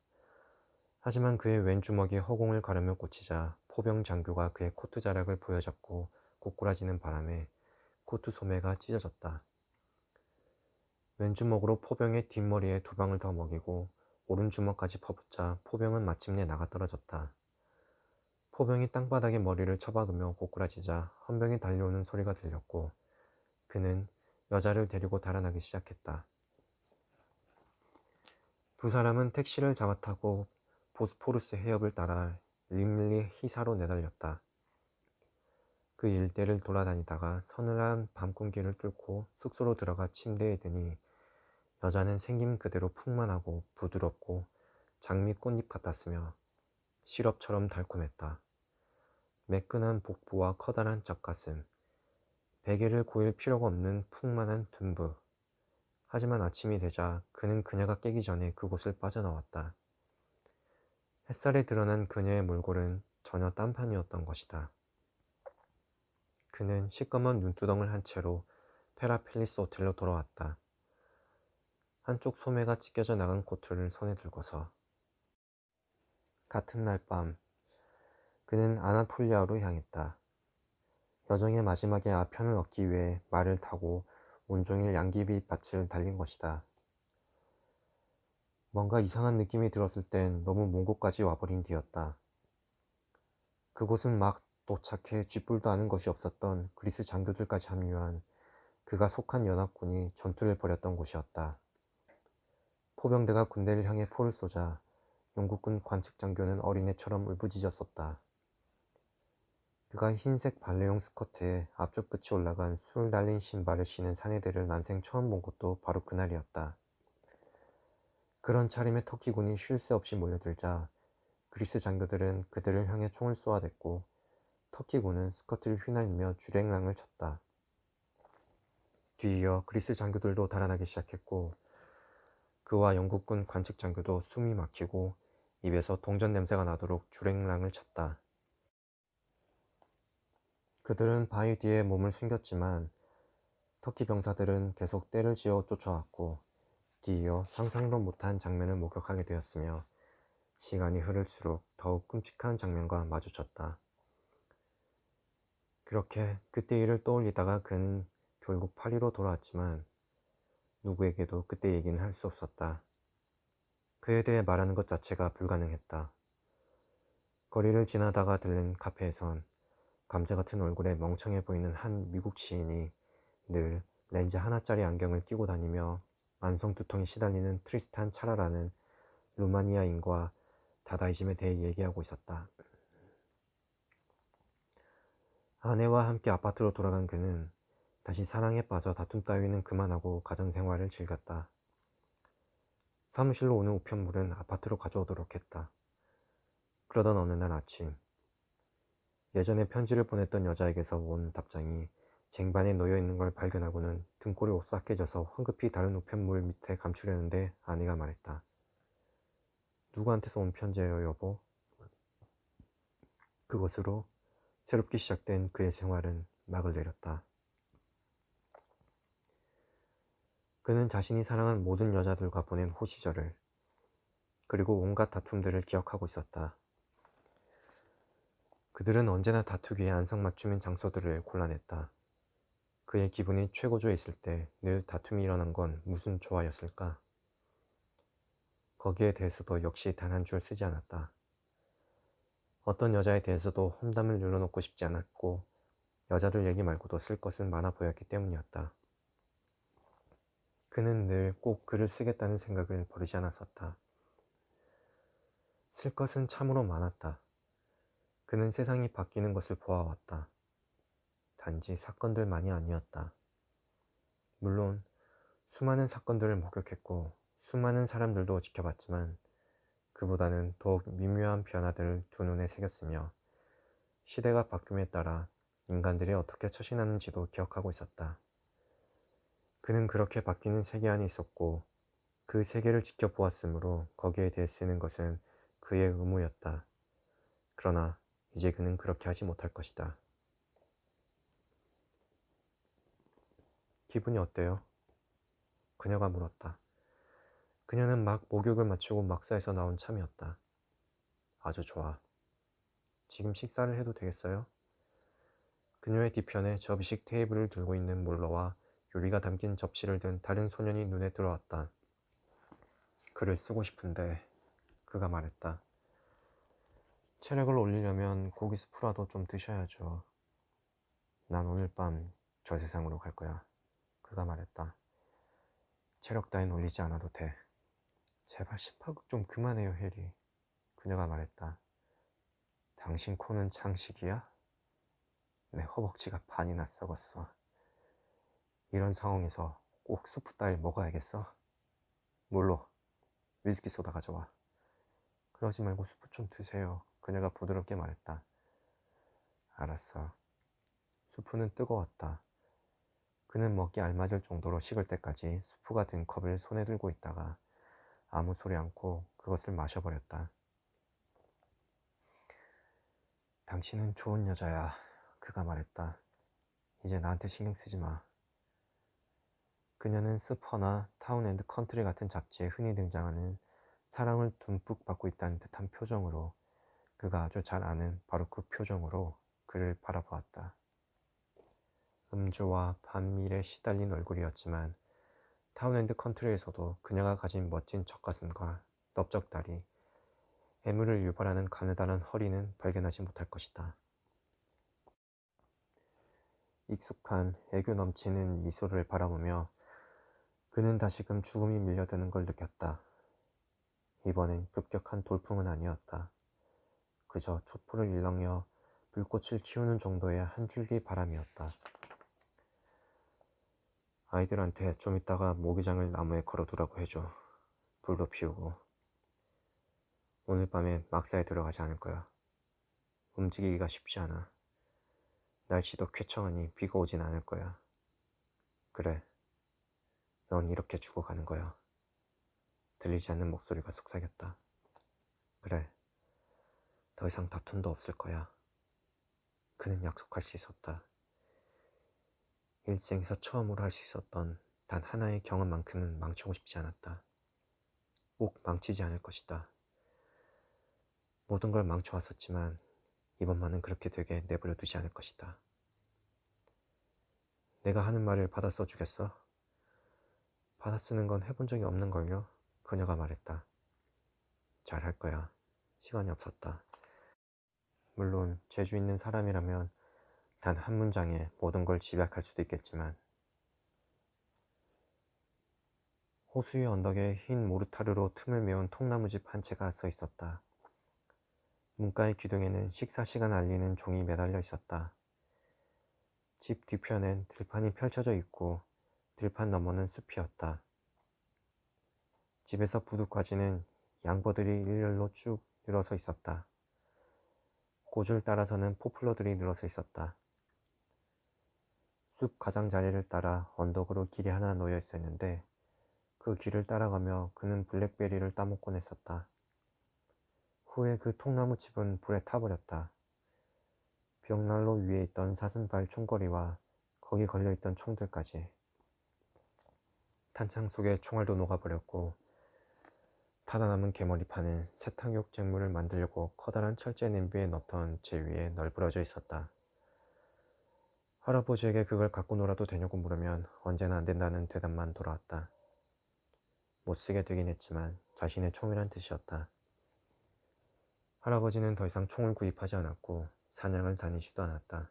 하지만 그의 왼 주먹이 허공을 가르며 꽂히자 포병 장교가 그의 코트 자락을 부여잡고 고꾸라지는 바람에 코트 소매가 찢어졌다. 왼 주먹으로 포병의 뒷머리에 두 방을 더 먹이고 오른 주먹까지 퍼붓자 포병은 마침내 나가떨어졌다. 포병이 땅바닥에 머리를 처박으며 고꾸라지자 헌병이 달려오는 소리가 들렸고 그는 여자를 데리고 달아나기 시작했다. 두 사람은 택시를 잡아타고 보스포루스 해협을 따라 림리 히사로 내달렸다. 그 일대를 돌아다니다가 서늘한 밤공기를 뚫고 숙소로 들어가 침대에 드니 여자는 생김 그대로 풍만하고 부드럽고 장미 꽃잎 같았으며 시럽처럼 달콤했다. 매끈한 복부와 커다란 젖가슴, 베개를 고일 필요가 없는 풍만한 둔부. 하지만 아침이 되자 그는 그녀가 깨기 전에 그곳을 빠져나왔다. 햇살에 드러난 그녀의 몰골은 전혀 딴판이었던 것이다. 그는 시꺼먼 눈두덩을 한 채로 페라필리스 호텔로 돌아왔다. 한쪽 소매가 찢겨져 나간 코트를 손에 들고서. 같은 날 밤 그는 아나톨리아로 향했다. 여정의 마지막에 아편을 얻기 위해 말을 타고 온종일 양귀비밭을 달린 것이다. 뭔가 이상한 느낌이 들었을 땐 너무 먼 곳까지 와버린 뒤였다. 그곳은 막 도착해 쥐뿔도 아는 것이 없었던 그리스 장교들까지 합류한 그가 속한 연합군이 전투를 벌였던 곳이었다. 포병대가 군대를 향해 포를 쏘자 영국군 관측 장교는 어린애처럼 울부짖었었다. 그가 흰색 발레용 스커트에 앞쪽 끝이 올라간 술 달린 신발을 신은 사내들을 난생 처음 본 것도 바로 그날이었다. 그런 차림에 터키군이 쉴 새 없이 몰려들자 그리스 장교들은 그들을 향해 총을 쏘아댔고 터키군은 스커트를 휘날리며 주랭랑을 쳤다. 뒤이어 그리스 장교들도 달아나기 시작했고 그와 영국군 관측 장교도 숨이 막히고 입에서 동전 냄새가 나도록 주랭랑을 쳤다. 그들은 바위 뒤에 몸을 숨겼지만 터키 병사들은 계속 떼를 지어 쫓아왔고 뒤이어 상상도 못한 장면을 목격하게 되었으며 시간이 흐를수록 더욱 끔찍한 장면과 마주쳤다. 그렇게 그때 일을 떠올리다가 그는 결국 파리로 돌아왔지만 누구에게도 그때 얘기는 할 수 없었다. 그에 대해 말하는 것 자체가 불가능했다. 거리를 지나다가 들른 카페에선 감자 같은 얼굴에 멍청해 보이는 한 미국 시인이 늘 렌즈 하나짜리 안경을 끼고 다니며 만성두통에 시달리는 트리스탄 차라라는 루마니아인과 다다이즘에 대해 얘기하고 있었다. 아내와 함께 아파트로 돌아간 그는 다시 사랑에 빠져 다툼 따위는 그만하고 가정생활을 즐겼다. 사무실로 오는 우편물은 아파트로 가져오도록 했다. 그러던 어느 날 아침, 예전에 편지를 보냈던 여자에게서 온 답장이 쟁반에 놓여 있는 걸 발견하고는 등골이 오싹해져서 황급히 다른 우편물 밑에 감추려는데 아내가 말했다. 누구한테서 온 편지예요, 여보? 그것으로 새롭게 시작된 그의 생활은 막을 내렸다. 그는 자신이 사랑한 모든 여자들과 보낸 호시절을 그리고 온갖 다툼들을 기억하고 있었다. 그들은 언제나 다투기에 안성맞춤인 장소들을 골라냈다. 그의 기분이 최고조에 있을 때 늘 다툼이 일어난 건 무슨 조화였을까? 거기에 대해서도 역시 단 한 줄 쓰지 않았다. 어떤 여자에 대해서도 험담을 늘어놓고 싶지 않았고 여자들 얘기 말고도 쓸 것은 많아 보였기 때문이었다. 그는 늘 꼭 글을 쓰겠다는 생각을 버리지 않았었다. 쓸 것은 참으로 많았다. 그는 세상이 바뀌는 것을 보아왔다. 단지 사건들만이 아니었다. 물론 수많은 사건들을 목격했고 수많은 사람들도 지켜봤지만 그보다는 더욱 미묘한 변화들을 두 눈에 새겼으며 시대가 바뀜에 따라 인간들이 어떻게 처신하는지도 기억하고 있었다. 그는 그렇게 바뀌는 세계 안에 있었고 그 세계를 지켜보았으므로 거기에 대해 쓰는 것은 그의 의무였다. 그러나 이제 그는 그렇게 하지 못할 것이다. 기분이 어때요? 그녀가 물었다. 그녀는 막 목욕을 마치고 막사에서 나온 참이었다. 아주 좋아. 지금 식사를 해도 되겠어요? 그녀의 뒤편에 접이식 테이블을 들고 있는 몰러와 요리가 담긴 접시를 든 다른 소년이 눈에 들어왔다. 글을 쓰고 싶은데 그가 말했다. 체력을 올리려면 고기 스프라도 좀 드셔야죠. 난 오늘 밤 저 세상으로 갈 거야. 그가 말했다. 체력 따윈 올리지 않아도 돼. 제발 심파극 좀 그만해요, 해리. 그녀가 말했다. 당신 코는 창식이야? 내 허벅지가 반이나 썩었어. 이런 상황에서 꼭 수프 따위 먹어야겠어? 물로 위스키 소다 가져와. 그러지 말고 수프 좀 드세요. 그녀가 부드럽게 말했다. 알았어. 수프는 뜨거웠다. 그는 먹기 알맞을 정도로 식을 때까지 수프가 든 컵을 손에 들고 있다가 아무 소리 않고 그것을 마셔버렸다. 당신은 좋은 여자야. 그가 말했다. 이제 나한테 신경 쓰지 마. 그녀는 스퍼나 타운 앤드 컨트리 같은 잡지에 흔히 등장하는 사랑을 듬뿍 받고 있다는 듯한 표정으로 그가 아주 잘 아는 바로 그 표정으로 그를 바라보았다. 음주와 반밀에 시달린 얼굴이었지만 타운앤드 컨트리에서도 그녀가 가진 멋진 젖가슴과 넓적다리, 애물을 유발하는 가느다란 허리는 발견하지 못할 것이다. 익숙한 애교 넘치는 미소를 바라보며 그는 다시금 죽음이 밀려드는 걸 느꼈다. 이번엔 급격한 돌풍은 아니었다. 그저 촛불을 일렁여 불꽃을 키우는 정도의 한 줄기 바람이었다. 아이들한테 좀 이따가 모기장을 나무에 걸어두라고 해줘. 불도 피우고. 오늘 밤에 막사에 들어가지 않을 거야. 움직이기가 쉽지 않아. 날씨도 쾌청하니 비가 오진 않을 거야. 그래, 넌 이렇게 죽어가는 거야. 들리지 않는 목소리가 속삭였다. 그래, 더 이상 다툼도 없을 거야. 그는 약속할 수 있었다. 일생에서 처음으로 할 수 있었던 단 하나의 경험만큼은 망치고 싶지 않았다. 꼭 망치지 않을 것이다. 모든 걸 망쳐왔었지만 이번만은 그렇게 되게 내버려 두지 않을 것이다. 내가 하는 말을 받아 써주겠어? 받아 쓰는 건 해본 적이 없는걸요? 그녀가 말했다. 잘할 거야. 시간이 없었다. 물론 재주 있는 사람이라면 단 한 문장에 모든 걸 집약할 수도 있겠지만 호수의 언덕에 흰 모르타르로 틈을 메운 통나무집 한 채가 서 있었다. 문가의 기둥에는 식사 시간 알리는 종이 매달려 있었다. 집 뒤편엔 들판이 펼쳐져 있고 들판 너머는 숲이었다. 집에서 부두까지는 양버들이 일렬로 쭉 늘어서 있었다. 고줄 따라서는 포플러들이 늘어서 있었다. 숲 가장자리를 따라 언덕으로 길이 하나 놓여 있었는데 그 길을 따라가며 그는 블랙베리를 따먹곤 했었다. 후에 그 통나무집은 불에 타버렸다. 벽난로 위에 있던 사슴발 총거리와 거기 걸려있던 총들까지. 탄창 속에 총알도 녹아버렸고 타다 남은 개머리판은 세탁용 쟁물을 만들려고 커다란 철제 냄비에 넣던 제 위에 널브러져 있었다. 할아버지에게 그걸 갖고 놀아도 되냐고 물으면 언제나 안 된다는 대답만 돌아왔다. 못 쓰게 되긴 했지만 자신의 총이란 뜻이었다. 할아버지는 더 이상 총을 구입하지 않았고 사냥을 다니지도 않았다.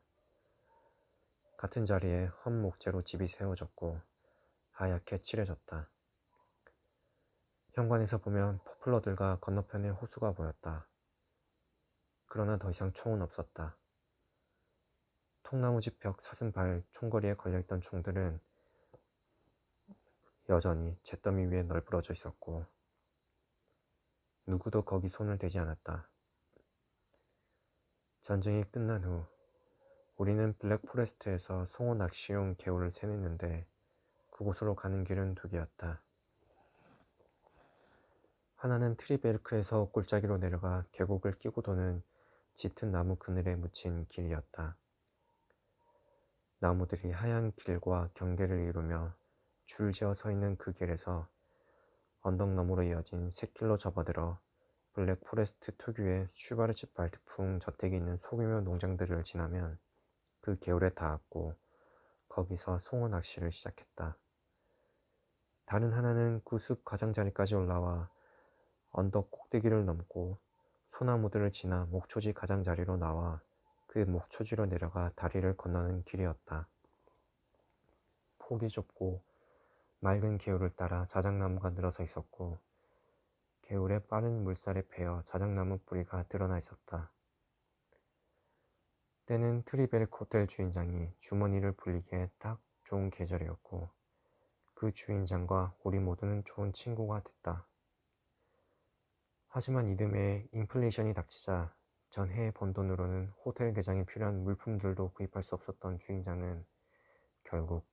같은 자리에 헌 목재로 집이 세워졌고 하얗게 칠해졌다. 현관에서 보면 포플러들과 건너편에 호수가 보였다. 그러나 더 이상 총은 없었다. 통나무집 벽 사슴발 총거리에 걸려있던 총들은 여전히 잿더미 위에 널브러져 있었고 누구도 거기 손을 대지 않았다. 전쟁이 끝난 후 우리는 블랙포레스트에서 송호 낚시용 개울을 세냈는데 그곳으로 가는 길은 두 개였다. 하나는 트리벨크에서 골짜기로 내려가 계곡을 끼고 도는 짙은 나무 그늘에 묻힌 길이었다. 나무들이 하얀 길과 경계를 이루며 줄지어 서 있는 그 길에서 언덕 너머로 이어진 샛길로 접어들어 블랙 포레스트 특유의 슈바르츠 발트풍 저택이 있는 소규모 농장들을 지나면 그 개울에 닿았고 거기서 송어 낚시를 시작했다. 다른 하나는 그 숲 가장자리까지 올라와 언덕 꼭대기를 넘고 소나무들을 지나 목초지 가장자리로 나와 그 목초지로 내려가 다리를 건너는 길이었다. 폭이 좁고 맑은 개울을 따라 자작나무가 늘어서 있었고 개울에 빠른 물살에 베어 자작나무 뿌리가 드러나 있었다. 때는 트리벨 호텔 주인장이 주머니를 불리기에 딱 좋은 계절이었고 그 주인장과 우리 모두는 좋은 친구가 됐다. 하지만 이듬해 인플레이션이 닥치자 전해의 번 돈으로는 호텔 개장에 필요한 물품들도 구입할 수 없었던 주인장은 결국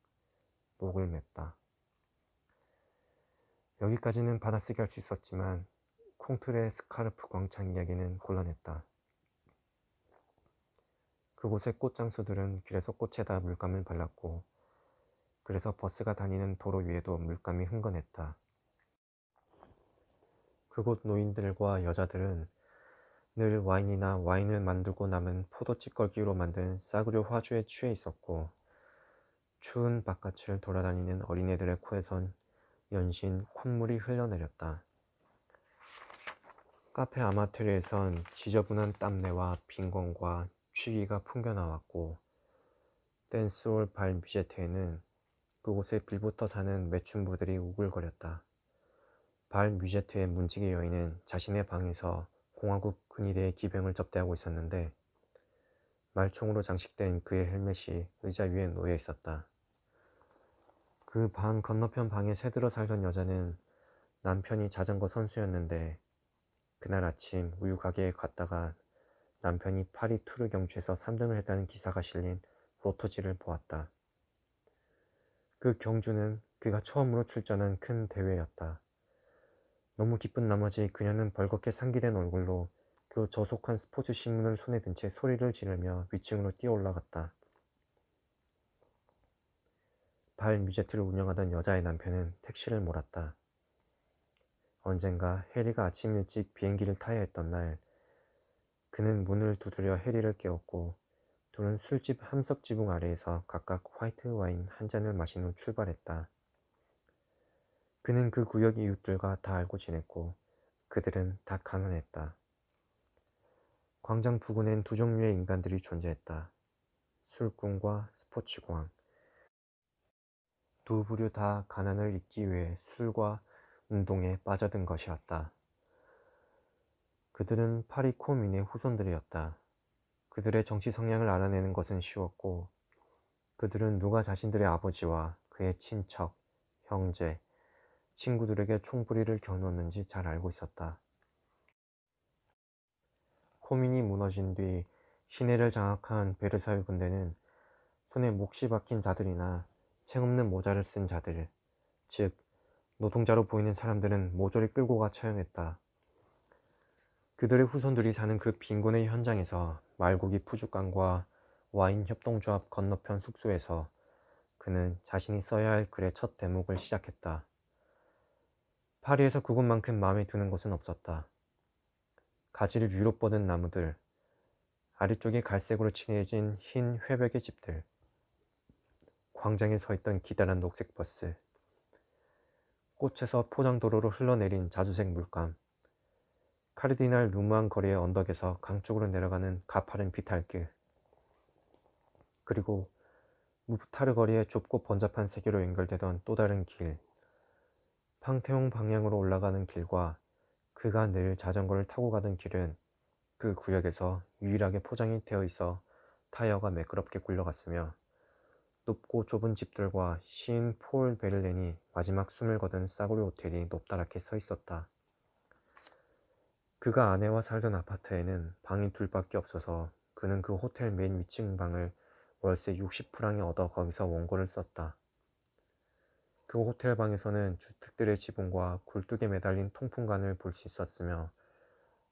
목을 맸다. 여기까지는 받아쓰기 할 수 있었지만 콩틀의 스카르프 광장 이야기는 곤란했다. 그곳의 꽃장수들은 길에서 꽃에다 물감을 발랐고 그래서 버스가 다니는 도로 위에도 물감이 흥건했다. 그곳 노인들과 여자들은 늘 와인이나 와인을 만들고 남은 포도 찌꺼기로 만든 싸구려 화주에 취해 있었고 추운 바깥을 돌아다니는 어린애들의 코에선 연신 콧물이 흘러내렸다. 카페 아마테르에선 지저분한 땀내와 빈곤과 취기가 풍겨나왔고 댄스홀 발 뮤제트에는 그곳에 빌부터 사는 매춘부들이 우글거렸다. 발 뮤제트의 문지기 여인은 자신의 방에서 공화국 근위대의 기병을 접대하고 있었는데 말총으로 장식된 그의 헬멧이 의자 위에 놓여 있었다. 그 방 건너편 방에 새들어 살던 여자는 남편이 자전거 선수였는데 그날 아침 우유 가게에 갔다가 남편이 파리 투르 경주에서 3등을 했다는 기사가 실린 로토지를 보았다. 그 경주는 그가 처음으로 출전한 큰 대회였다. 너무 기쁜 나머지 그녀는 벌겋게 상기된 얼굴로 그 저속한 스포츠 신문을 손에 든 채 소리를 지르며 위층으로 뛰어 올라갔다. 발 뮤제트를 운영하던 여자의 남편은 택시를 몰았다. 언젠가 해리가 아침 일찍 비행기를 타야 했던 날, 그는 문을 두드려 해리를 깨웠고 둘은 술집 함석 지붕 아래에서 각각 화이트 와인 한 잔을 마신 후 출발했다. 그는 그 구역 이웃들과 다 알고 지냈고 그들은 다 가난했다. 광장 부근엔 두 종류의 인간들이 존재했다. 술꾼과 스포츠광. 두 부류 다 가난을 잊기 위해 술과 운동에 빠져든 것이었다. 그들은 파리 코민의 후손들이었다. 그들의 정치 성향을 알아내는 것은 쉬웠고 그들은 누가 자신들의 아버지와 그의 친척, 형제, 친구들에게 총부리를 겨누었는지 잘 알고 있었다. 코민이 무너진 뒤 시내를 장악한 베르사유 군대는 손에 몫이 박힌 자들이나 책없는 모자를 쓴 자들, 즉 노동자로 보이는 사람들은 모조리 끌고 가 처형했다. 그들의 후손들이 사는 그 빈곤의 현장에서 말고기 푸주간과 와인 협동조합 건너편 숙소에서 그는 자신이 써야 할 글의 첫 대목을 시작했다. 파리에서 그곳만큼 마음에 드는 곳은 없었다. 가지를 위로 뻗은 나무들, 아래쪽에 갈색으로 칠해진 흰 회백의 집들, 광장에 서 있던 기다란 녹색 버스, 꽃에서 포장도로로 흘러내린 자주색 물감, 카르디날 루무앙 거리의 언덕에서 강 쪽으로 내려가는 가파른 비탈길, 그리고 무프타르 거리의 좁고 번잡한 세계로 연결되던 또 다른 길, 팡테옹 방향으로 올라가는 길과 그가 늘 자전거를 타고 가던 길은 그 구역에서 유일하게 포장이 되어 있어 타이어가 매끄럽게 굴러갔으며 높고 좁은 집들과 시인 폴 베를렌이 마지막 숨을 거둔 싸구려 호텔이 높다랗게 서 있었다. 그가 아내와 살던 아파트에는 방이 둘밖에 없어서 그는 그 호텔 맨 위층 방을 월세 60프랑에 얻어 거기서 원고를 썼다. 그 호텔 방에서는 주택들의 지붕과 굴뚝에 매달린 통풍관을 볼 수 있었으며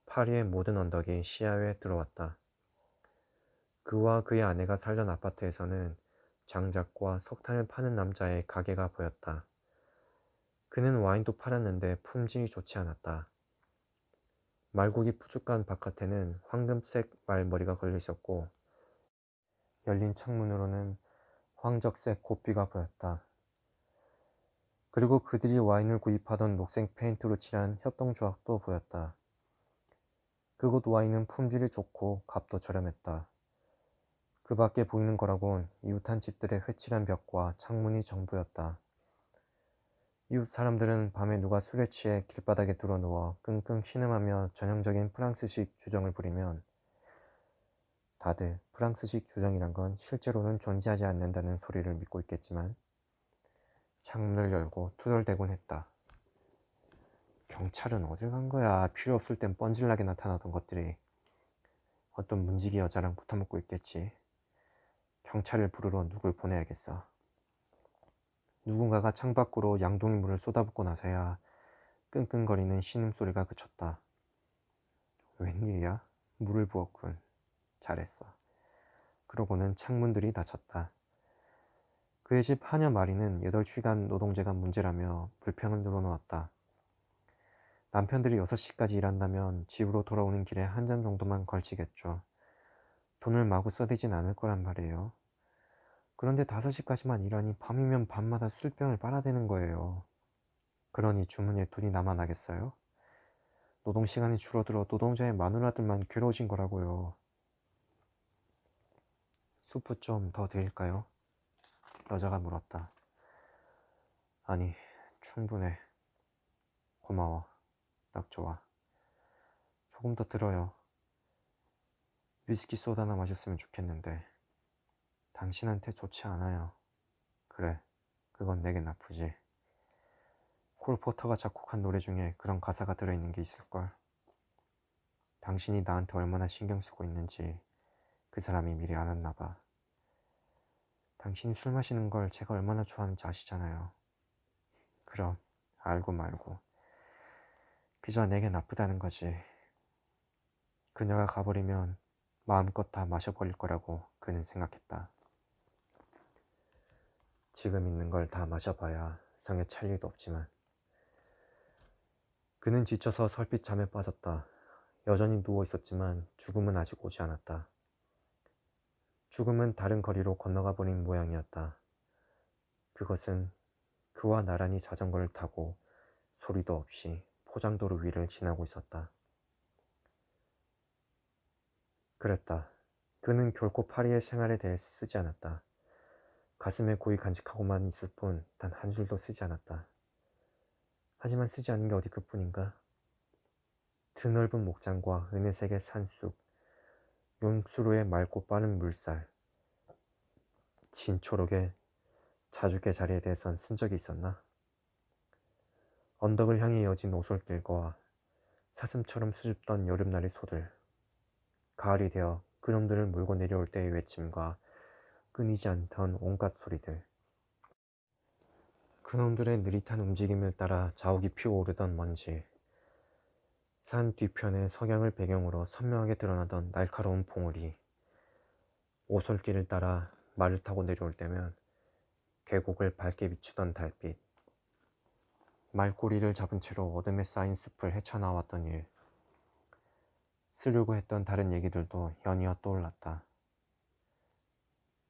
파리의 모든 언덕이 시야에 들어왔다. 그와 그의 아내가 살던 아파트에서는 장작과 석탄을 파는 남자의 가게가 보였다. 그는 와인도 팔았는데 품질이 좋지 않았다. 말고기 푸죽간 바깥에는 황금색 말머리가 걸려 있었고 열린 창문으로는 황적색 고삐가 보였다. 그리고 그들이 와인을 구입하던 녹색 페인트로 칠한 협동조합도 보였다. 그곳 와인은 품질이 좋고 값도 저렴했다. 그 밖에 보이는 거라곤 이웃한 집들의 회칠한 벽과 창문이 전부였다. 이웃 사람들은 밤에 누가 술에 취해 길바닥에 드러누워 끙끙 신음하며 전형적인 프랑스식 주정을 부리면 다들 프랑스식 주정이란 건 실제로는 존재하지 않는다는 소리를 믿고 있겠지만 창문을 열고 투덜대곤 했다. 경찰은 어딜 간 거야. 필요 없을 땐 뻔질나게 나타나던 것들이. 어떤 문지기 여자랑 붙어먹고 있겠지. 경찰을 부르러 누굴 보내야겠어. 누군가가 창밖으로 양동이 물을 쏟아붓고 나서야 끙끙거리는 신음소리가 그쳤다. 웬일이야? 물을 부었군. 잘했어. 그러고는 창문들이 닫혔다. 그의 집 하녀 마리는 8시간 노동제가 문제라며 불평을 늘어놓았다. 남편들이 6시까지 일한다면 집으로 돌아오는 길에 한 잔 정도만 걸치겠죠. 돈을 마구 써대진 않을 거란 말이에요. 그런데 5시까지만 일하니 밤이면 밤마다 술병을 빨아대는 거예요. 그러니 주문에 돈이 남아나겠어요? 노동시간이 줄어들어 노동자의 마누라들만 괴로워진 거라고요. 수프 좀 더 드릴까요? 여자가 물었다. 아니, 충분해. 고마워. 딱 좋아. 조금 더 들어요. 위스키 소다나 마셨으면 좋겠는데 당신한테 좋지 않아요. 그래, 그건 내게 나쁘지. 콜 포터가 작곡한 노래 중에 그런 가사가 들어있는 게 있을걸. 당신이 나한테 얼마나 신경 쓰고 있는지 그 사람이 미리 알았나 봐. 당신이 술 마시는 걸 제가 얼마나 좋아하는지 아시잖아요. 그럼 알고 말고 그저 내게 나쁘다는 거지. 그녀가 가버리면 마음껏 다 마셔버릴 거라고 그는 생각했다. 지금 있는 걸 다 마셔봐야 성에 찰 일도 없지만. 그는 지쳐서 설핏 잠에 빠졌다. 여전히 누워 있었지만 죽음은 아직 오지 않았다. 죽음은 다른 거리로 건너가 버린 모양이었다. 그것은 그와 나란히 자전거를 타고 소리도 없이 포장도로 위를 지나고 있었다. 그랬다. 그는 결코 파리의 생활에 대해 쓰지 않았다. 가슴에 고이 간직하고만 있을 뿐 단 한 줄도 쓰지 않았다. 하지만 쓰지 않은 게 어디 그뿐인가? 드넓은 목장과 은혜색의 산숲, 용수로의 맑고 빠른 물살, 진초록의 자주게 자리에 대해선 쓴 적이 있었나? 언덕을 향해 이어진 오솔길과 사슴처럼 수줍던 여름날의 소들, 가을이 되어 그놈들을 몰고 내려올 때의 외침과 끊이지 않던 온갖 소리들, 그놈들의 느릿한 움직임을 따라 자욱이 피어오르던 먼지, 산 뒤편의 석양을 배경으로 선명하게 드러나던 날카로운 봉우리, 오솔길을 따라 말을 타고 내려올 때면 계곡을 밝게 비추던 달빛, 말꼬리를 잡은 채로 어둠에 쌓인 숲을 헤쳐나왔던 일, 쓰려고 했던 다른 얘기들도 연이어 떠올랐다.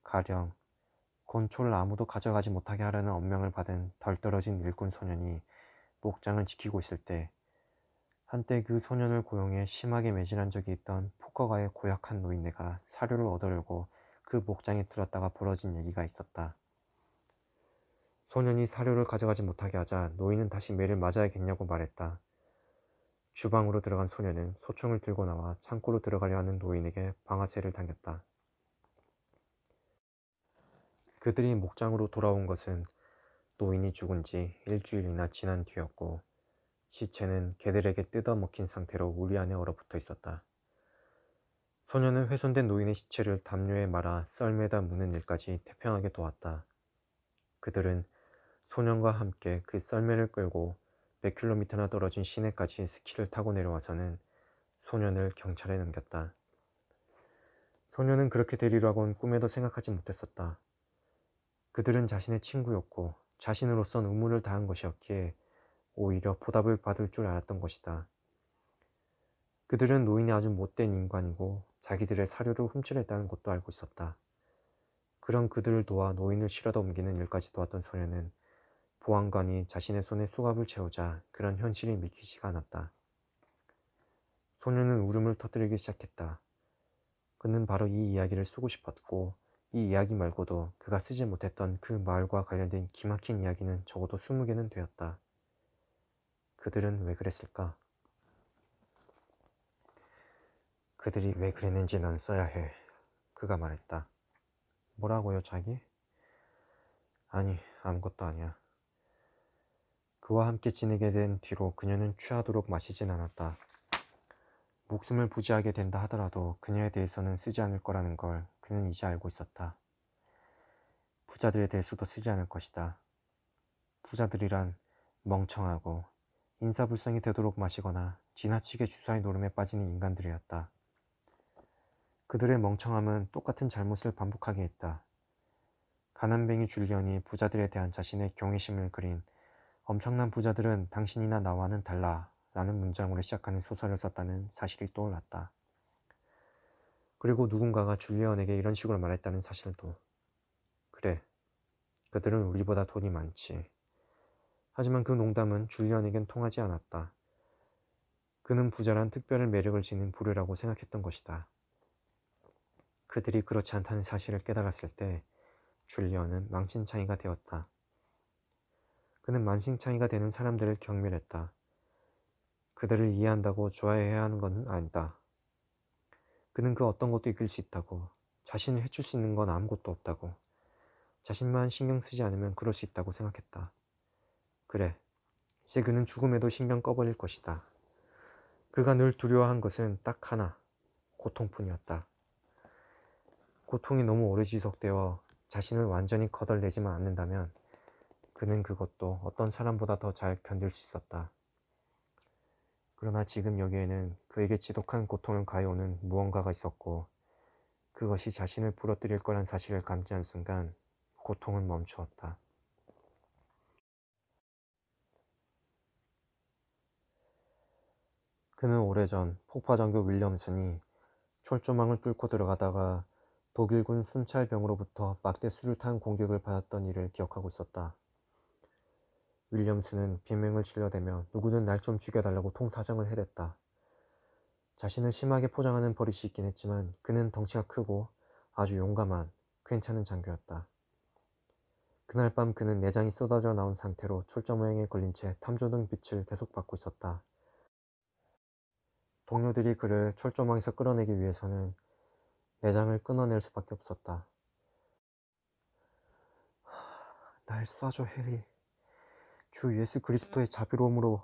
가령 곤초를 아무도 가져가지 못하게 하려는 엄명을 받은 덜 떨어진 일꾼 소년이 목장을 지키고 있을 때 한때 그 소년을 고용해 심하게 매질한 적이 있던 포커가의 고약한 노인네가 사료를 얻으려고 그 목장에 들었다가 벌어진 얘기가 있었다. 소년이 사료를 가져가지 못하게 하자 노인은 다시 매를 맞아야겠냐고 말했다. 주방으로 들어간 소년은 소총을 들고 나와 창고로 들어가려 하는 노인에게 방아쇠를 당겼다. 그들이 목장으로 돌아온 것은 노인이 죽은 지 일주일이나 지난 뒤였고 시체는 개들에게 뜯어먹힌 상태로 우리 안에 얼어붙어 있었다. 소년은 훼손된 노인의 시체를 담요에 말아 썰매에다 무는 일까지 태평하게 도왔다. 그들은 소년과 함께 그 썰매를 끌고 몇 킬로미터나 떨어진 시내까지 스키를 타고 내려와서는 소년을 경찰에 넘겼다. 소년은 그렇게 되리라고는 꿈에도 생각하지 못했었다. 그들은 자신의 친구였고 자신으로선 의무를 다한 것이었기에 오히려 보답을 받을 줄 알았던 것이다. 그들은 노인이 아주 못된 인간이고 자기들의 사료를 훔쳐냈다는 것도 알고 있었다. 그런 그들을 도와 노인을 실어다 옮기는 일까지 도왔던 소년은 보안관이 자신의 손에 수갑을 채우자 그런 현실이 믿기지가 않았다. 소년은 울음을 터뜨리기 시작했다. 그는 바로 이 이야기를 쓰고 싶었고 이 이야기 말고도 그가 쓰지 못했던 그 마을과 관련된 기막힌 이야기는 적어도 20개는 되었다. 그들은 왜 그랬을까? 그들이 왜 그랬는지 넌 써야 해. 그가 말했다. 뭐라고요, 자기? 아니, 아무것도 아니야. 그와 함께 지내게 된 뒤로 그녀는 취하도록 마시진 않았다. 목숨을 부지하게 된다 하더라도 그녀에 대해서는 쓰지 않을 거라는 걸 그는 이제 알고 있었다. 부자들에 대해서도 쓰지 않을 것이다. 부자들이란 멍청하고 인사불성이 되도록 마시거나 지나치게 주사의 노름에 빠지는 인간들이었다. 그들의 멍청함은 똑같은 잘못을 반복하게 했다. 가난뱅이 줄리언이 부자들에 대한 자신의 경외심을 그린 엄청난 부자들은 당신이나 나와는 달라 라는 문장으로 시작하는 소설을 썼다는 사실이 떠올랐다. 그리고 누군가가 줄리언에게 이런 식으로 말했다는 사실도. 그래, 그들은 우리보다 돈이 많지. 하지만 그 농담은 줄리언에겐 통하지 않았다. 그는 부자란 특별한 매력을 지닌 부류라고 생각했던 것이다. 그들이 그렇지 않다는 사실을 깨달았을 때 줄리언은 망신창이가 되었다. 그는 만신창이가 되는 사람들을 경멸했다. 그들을 이해한다고 좋아해야 하는 건 아니다. 그는 그 어떤 것도 이길 수 있다고, 자신을 해줄 수 있는 건 아무것도 없다고, 자신만 신경 쓰지 않으면 그럴 수 있다고 생각했다. 그래, 이제 그는 죽음에도 신경 꺼버릴 것이다. 그가 늘 두려워한 것은 딱 하나, 고통뿐이었다. 고통이 너무 오래 지속되어 자신을 완전히 거덜내지만 않는다면 그는 그것도 어떤 사람보다 더 잘 견딜 수 있었다. 그러나 지금 여기에는 그에게 지독한 고통을 가해오는 무언가가 있었고 그것이 자신을 부러뜨릴 거란 사실을 감지한 순간 고통은 멈추었다. 그는 오래전 폭파장교 윌리엄슨이 철조망을 뚫고 들어가다가 독일군 순찰병으로부터 막대 수류탄 공격을 받았던 일을 기억하고 있었다. 윌리엄슨은 비명을 질러대며 누구든 날 좀 죽여달라고 통사정을 해댔다. 자신을 심하게 포장하는 버릇이 있긴 했지만 그는 덩치가 크고 아주 용감한 괜찮은 장교였다. 그날 밤 그는 내장이 쏟아져 나온 상태로 철조 모양에 걸린 채 탐조등 빛을 계속 받고 있었다. 동료들이 그를 철조망에서 끌어내기 위해서는 내장을 끊어낼 수밖에 없었다. 날 쏴줘 해리. 주 예수 그리스도의 자비로움으로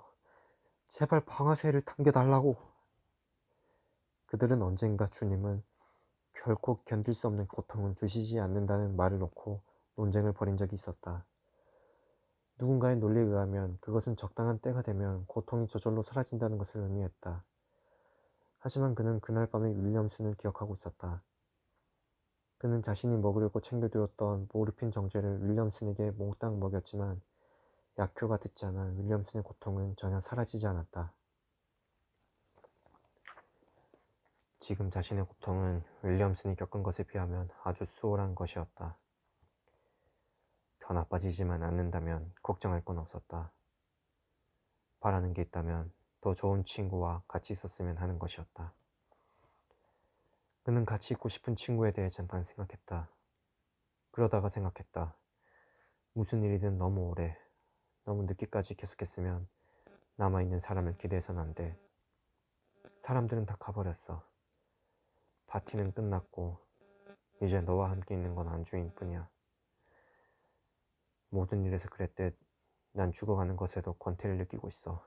제발 방아쇠를 당겨달라고. 그들은 언젠가 주님은 결코 견딜 수 없는 고통은 주시지 않는다는 말을 놓고 논쟁을 벌인 적이 있었다. 누군가의 논리에 의하면 그것은 적당한 때가 되면 고통이 저절로 사라진다는 것을 의미했다. 하지만 그는 그날 밤의 윌리엄슨을 기억하고 있었다. 그는 자신이 먹으려고 챙겨두었던 모르핀 정제를 윌리엄슨에게 몽땅 먹였지만 약효가 듣지 않아 윌리엄슨의 고통은 전혀 사라지지 않았다. 지금 자신의 고통은 윌리엄슨이 겪은 것에 비하면 아주 수월한 것이었다. 더 나빠지지만 않는다면 걱정할 건 없었다. 바라는 게 있다면 더 좋은 친구와 같이 있었으면 하는 것이었다. 그는 같이 있고 싶은 친구에 대해 잠깐 생각했다. 그러다가 생각했다. 무슨 일이든 너무 오래, 너무 늦게까지 계속했으면 남아있는 사람을 기대해서는 안 돼. 사람들은 다 가버렸어. 파티는 끝났고 이제 너와 함께 있는 건 안주인 뿐이야. 모든 일에서 그랬듯 난 죽어가는 것에도 권태를 느끼고 있어.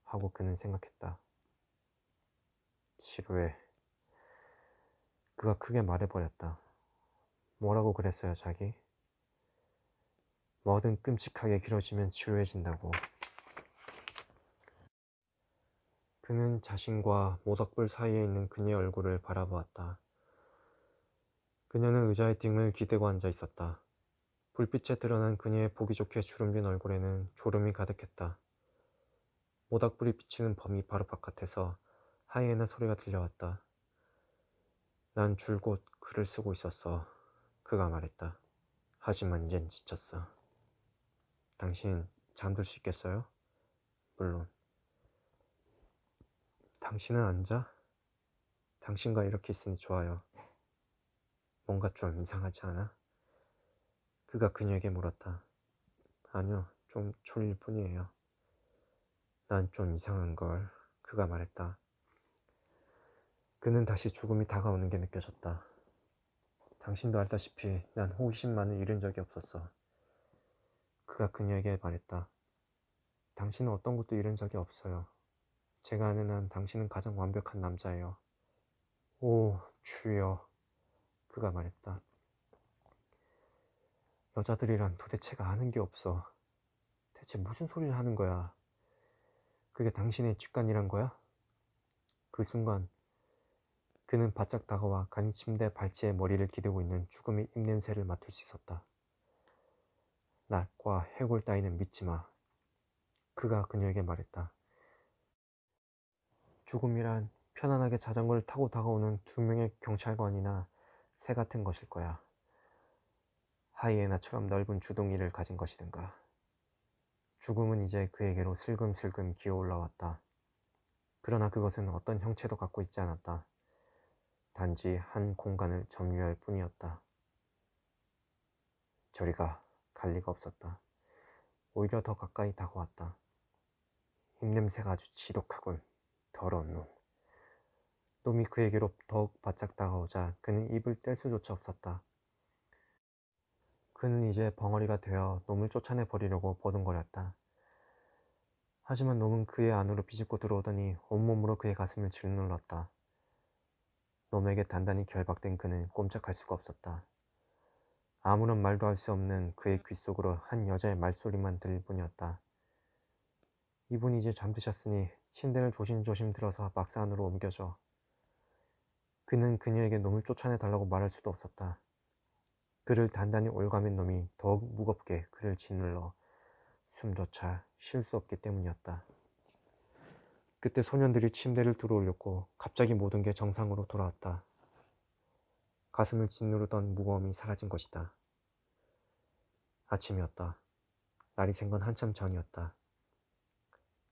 하고 그는 생각했다. 지루해. 그가 크게 말해버렸다. 뭐라고 그랬어요, 자기? 뭐든 끔찍하게 길어지면 지루해진다고. 그는 자신과 모닥불 사이에 있는 그녀의 얼굴을 바라보았다. 그녀는 의자에 등을 기대고 앉아 있었다. 불빛에 드러난 그녀의 보기 좋게 주름진 얼굴에는 졸음이 가득했다. 모닥불이 비치는 범위 바로 바깥에서 하이에나 소리가 들려왔다. 난 줄곧 글을 쓰고 있었어. 그가 말했다. 하지만 이젠 지쳤어. 당신 잠들 수 있겠어요? 물론. 당신은 앉아? 당신과 이렇게 있으니 좋아요. 뭔가 좀 이상하지 않아? 그가 그녀에게 물었다. 아니요, 좀 졸릴 뿐이에요. 난 좀 이상한걸. 그가 말했다. 그는 다시 죽음이 다가오는 게 느껴졌다. 당신도 알다시피 난 호기심만을 잃은 적이 없었어. 그가 그녀에게 말했다. 당신은 어떤 것도 잃은 적이 없어요. 제가 아는 한 당신은 가장 완벽한 남자예요. 오, 주여. 그가 말했다. 여자들이란 도대체가 아는 게 없어. 대체 무슨 소리를 하는 거야? 그게 당신의 직관이란 거야? 그 순간 그는 바짝 다가와 간이 침대 발치에 머리를 기대고 있는 죽음의 입냄새를 맡을 수 있었다. 낙과 해골 따위는 믿지 마. 그가 그녀에게 말했다. 죽음이란 편안하게 자전거를 타고 다가오는 두 명의 경찰관이나 새 같은 것일 거야. 하이에나처럼 넓은 주둥이를 가진 것이든가. 죽음은 이제 그에게로 슬금슬금 기어 올라왔다. 그러나 그것은 어떤 형체도 갖고 있지 않았다. 단지 한 공간을 점유할 뿐이었다. 저리가 갈 리가 없었다. 오히려 더 가까이 다가왔다. 입냄새가 아주 지독하군. 더러운 놈. 놈이 그에게로 더욱 바짝 다가오자 그는 입을 뗄 수조차 없었다. 그는 이제 벙어리가 되어 놈을 쫓아내 버리려고 보둥거렸다. 하지만 놈은 그의 안으로 비집고 들어오더니 온몸으로 그의 가슴을 짓눌렀다. 놈에게 단단히 결박된 그는 꼼짝할 수가 없었다. 아무런 말도 할 수 없는 그의 귓속으로 한 여자의 말소리만 들릴 뿐이었다. 이분이 이제 잠드셨으니 침대를 조심조심 들어서 박스 안으로 옮겨줘. 그는 그녀에게 놈을 쫓아내 달라고 말할 수도 없었다. 그를 단단히 올가맨 놈이 더욱 무겁게 그를 짓눌러 숨조차 쉴 수 없기 때문이었다. 그때 소년들이 침대를 들어올렸고 갑자기 모든 게 정상으로 돌아왔다. 가슴을 짓누르던 무거움이 사라진 것이다. 아침이었다. 날이 샌 건 한참 전이었다.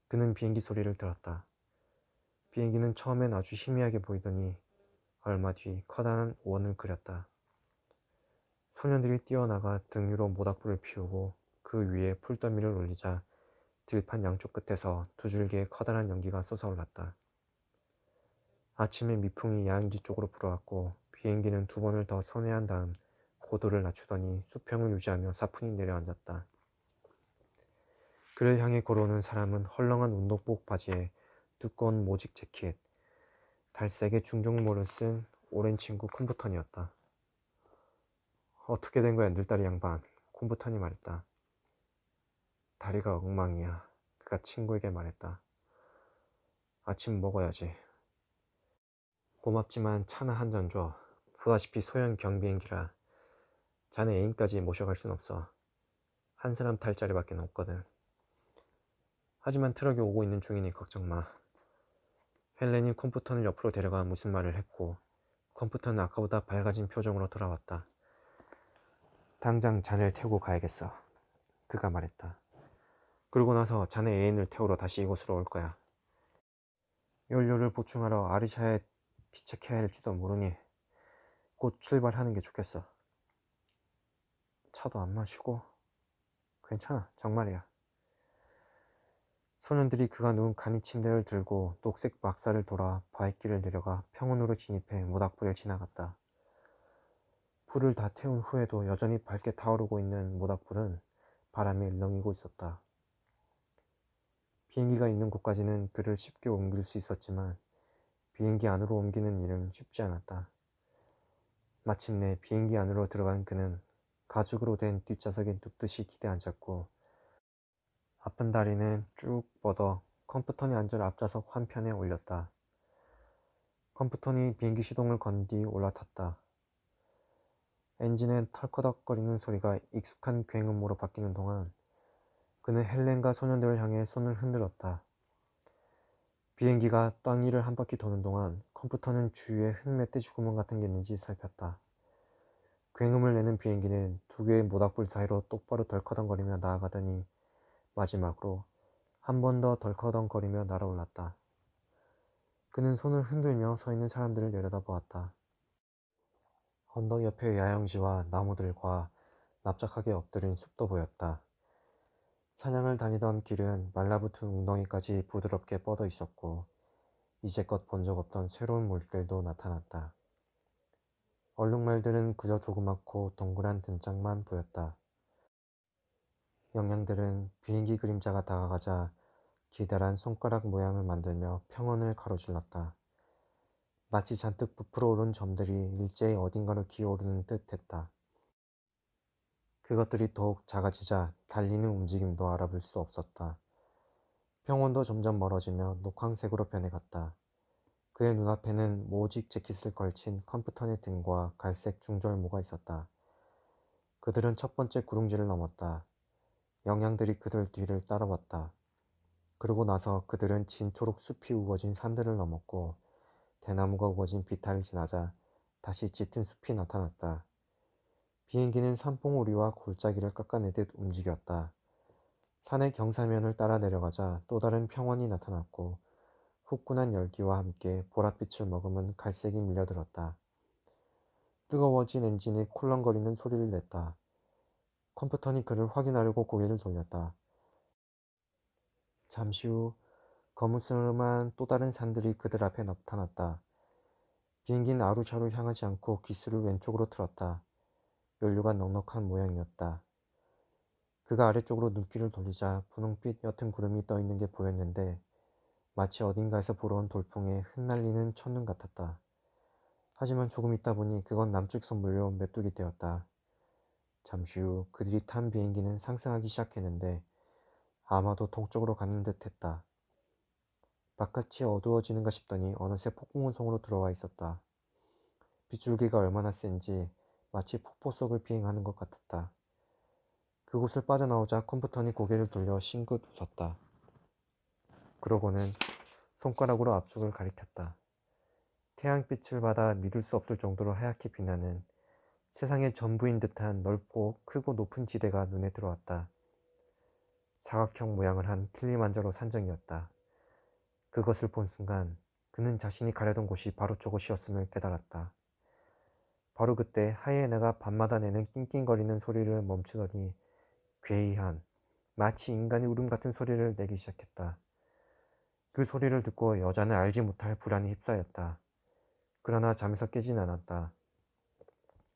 그는 비행기 소리를 들었다. 비행기는 처음엔 아주 희미하게 보이더니 얼마 뒤 커다란 원을 그렸다. 소년들이 뛰어나가 등 위로 모닥불을 피우고 그 위에 풀더미를 올리자 들판 양쪽 끝에서 두 줄기의 커다란 연기가 솟아올랐다. 아침에 미풍이 야영지 쪽으로 불어왔고 비행기는 두 번을 더 선회한 다음 고도를 낮추더니 수평을 유지하며 사뿐히 내려앉았다. 그를 향해 걸어오는 사람은 헐렁한 운동복 바지에 두꺼운 모직 재킷, 갈색의 중종모를 쓴 오랜 친구 콤부턴이었다. 어떻게 된 거야, 늘다리 양반? 콤부턴이 말했다. 다리가 엉망이야. 그가 친구에게 말했다. 아침 먹어야지. 고맙지만 차나 한 잔 줘. 보다시피 소형 경비행기라 자네 애인까지 모셔갈 순 없어. 한 사람 탈 자리밖에 없거든. 하지만 트럭이 오고 있는 중이니 걱정 마. 헬렌이 컴퓨터를 옆으로 데려가 무슨 말을 했고 컴퓨터는 아까보다 밝아진 표정으로 돌아왔다. 당장 자네를 태우고 가야겠어. 그가 말했다. 그러고 나서 자네 애인을 태우러 다시 이곳으로 올 거야. 연료를 보충하러 아리샤에 기착해야 할지도 모르니 곧 출발하는 게 좋겠어. 차도 안 마시고 괜찮아. 정말이야. 소년들이 그가 누운 간이 침대를 들고 녹색 막사를 돌아 바위길을 내려가 평원으로 진입해 모닥불을 지나갔다. 불을 다 태운 후에도 여전히 밝게 타오르고 있는 모닥불은 바람에 일렁이고 있었다. 비행기가 있는 곳까지는 그를 쉽게 옮길 수 있었지만 비행기 안으로 옮기는 일은 쉽지 않았다. 마침내 비행기 안으로 들어간 그는 가죽으로 된 뒷좌석에 눕듯이 기대앉았고 아픈 다리는 쭉 뻗어 컴퓨터니 앉을 앞좌석 한편에 올렸다. 컴퓨터니 비행기 시동을 건 뒤 올라탔다. 엔진의 털커덕거리는 소리가 익숙한 굉음으로 바뀌는 동안 그는 헬렌과 소년들을 향해 손을 흔들었다. 비행기가 땅 위를 한 바퀴 도는 동안 컴퓨터는 주위에 흙멧돼지 구멍 같은 게 있는지 살폈다. 굉음을 내는 비행기는 두 개의 모닥불 사이로 똑바로 덜커덩거리며 나아가더니 마지막으로 한 번 더 덜커덩거리며 날아올랐다. 그는 손을 흔들며 서 있는 사람들을 내려다보았다. 언덕 옆의 야영지와 나무들과 납작하게 엎드린 숲도 보였다. 사냥을 다니던 길은 말라붙은 웅덩이까지 부드럽게 뻗어 있었고 이제껏 본 적 없던 새로운 물길도 나타났다. 얼룩말들은 그저 조그맣고 동그란 등짝만 보였다. 영양들은 비행기 그림자가 다가가자 기다란 손가락 모양을 만들며 평원을 가로질렀다. 마치 잔뜩 부풀어 오른 점들이 일제히 어딘가로 기어오르는 듯 했다. 그것들이 더욱 작아지자 달리는 움직임도 알아볼 수 없었다. 평원도 점점 멀어지며 녹황색으로 변해갔다. 그의 눈앞에는 모직 재킷을 걸친 컴퓨터의 등과 갈색 중절모가 있었다. 그들은 첫 번째 구릉지를 넘었다. 영양들이 그들 뒤를 따라왔다. 그러고 나서 그들은 진초록 숲이 우거진 산들을 넘었고 대나무가 우거진 비탈을 지나자 다시 짙은 숲이 나타났다. 비행기는 산봉우리와 골짜기를 깎아내듯 움직였다. 산의 경사면을 따라 내려가자 또 다른 평원이 나타났고 후끈한 열기와 함께 보랏빛을 머금은 갈색이 밀려들었다. 뜨거워진 엔진이 콜렁거리는 소리를 냈다. 컴퓨터니 그를 확인하려고 고개를 돌렸다. 잠시 후 거무스름한 또 다른 산들이 그들 앞에 나타났다. 비행기는 아루샤로 향하지 않고 기수를 왼쪽으로 틀었다. 연료가 넉넉한 모양이었다. 그가 아래쪽으로 눈길을 돌리자 분홍빛 옅은 구름이 떠 있는 게 보였는데 마치 어딘가에서 불어온 돌풍에 흩날리는 첫눈 같았다. 하지만 조금 있다 보니 그건 남쪽에서 몰려온 메뚜기 떼였다. 잠시 후 그들이 탄 비행기는 상승하기 시작했는데 아마도 동쪽으로 가는 듯 했다. 바깥이 어두워지는가 싶더니 어느새 폭풍운송으로 들어와 있었다. 빗줄기가 얼마나 센지 마치 폭포 속을 비행하는 것 같았다. 그곳을 빠져나오자 컴퓨터니 고개를 돌려 싱긋 웃었다. 그러고는 손가락으로 앞쪽을 가리켰다. 태양빛을 받아 믿을 수 없을 정도로 하얗게 빛나는 세상의 전부인 듯한 넓고 크고 높은 지대가 눈에 들어왔다. 사각형 모양을 한 킬리만자로 산정이었다. 그것을 본 순간 그는 자신이 가려던 곳이 바로 저곳이었음을 깨달았다. 바로 그때 하이에나가 밤마다 내는 낑낑거리는 소리를 멈추더니 괴이한 마치 인간의 울음 같은 소리를 내기 시작했다. 그 소리를 듣고 여자는 알지 못할 불안에 휩싸였다. 그러나 잠에서 깨진 않았다.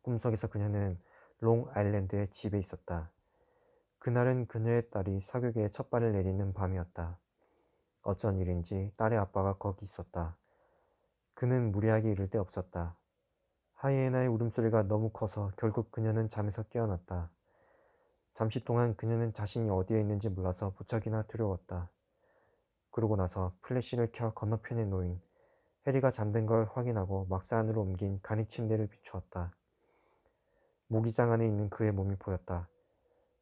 꿈속에서 그녀는 롱 아일랜드의 집에 있었다. 그날은 그녀의 딸이 사교계에 첫 발을 내딛는 밤이었다. 어쩐 일인지 딸의 아빠가 거기 있었다. 그는 무리하게 이를 데 없었다. 하이에나의 울음소리가 너무 커서 결국 그녀는 잠에서 깨어났다. 잠시 동안 그녀는 자신이 어디에 있는지 몰라서 무척이나 두려웠다. 그러고 나서 플래시를 켜 건너편에 놓인 해리가 잠든 걸 확인하고 막사 안으로 옮긴 간이 침대를 비추었다. 모기장 안에 있는 그의 몸이 보였다.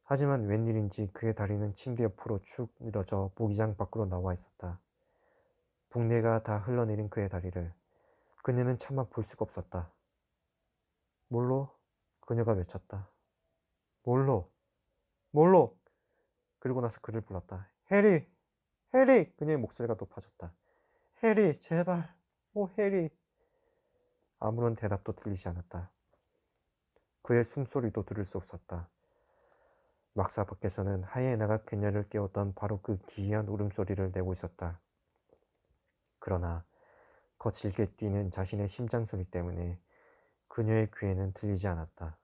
하지만 웬일인지 그의 다리는 침대 옆으로 축 늘어져 모기장 밖으로 나와 있었다. 붕대가 다 흘러내린 그의 다리를 그녀는 차마 볼 수가 없었다. 몰로? 그녀가 외쳤다. 몰로! 몰로! 그리고 나서 그를 불렀다. 해리! 해리! 그녀의 목소리가 높아졌다. 해리! 제발! 오 해리! 아무런 대답도 들리지 않았다. 그의 숨소리도 들을 수 없었다. 막사 밖에서는 하이에나가 그녀를 깨웠던 바로 그 기이한 울음소리를 내고 있었다. 그러나 거칠게 뛰는 자신의 심장소리 때문에 그녀의 귀에는 들리지 않았다.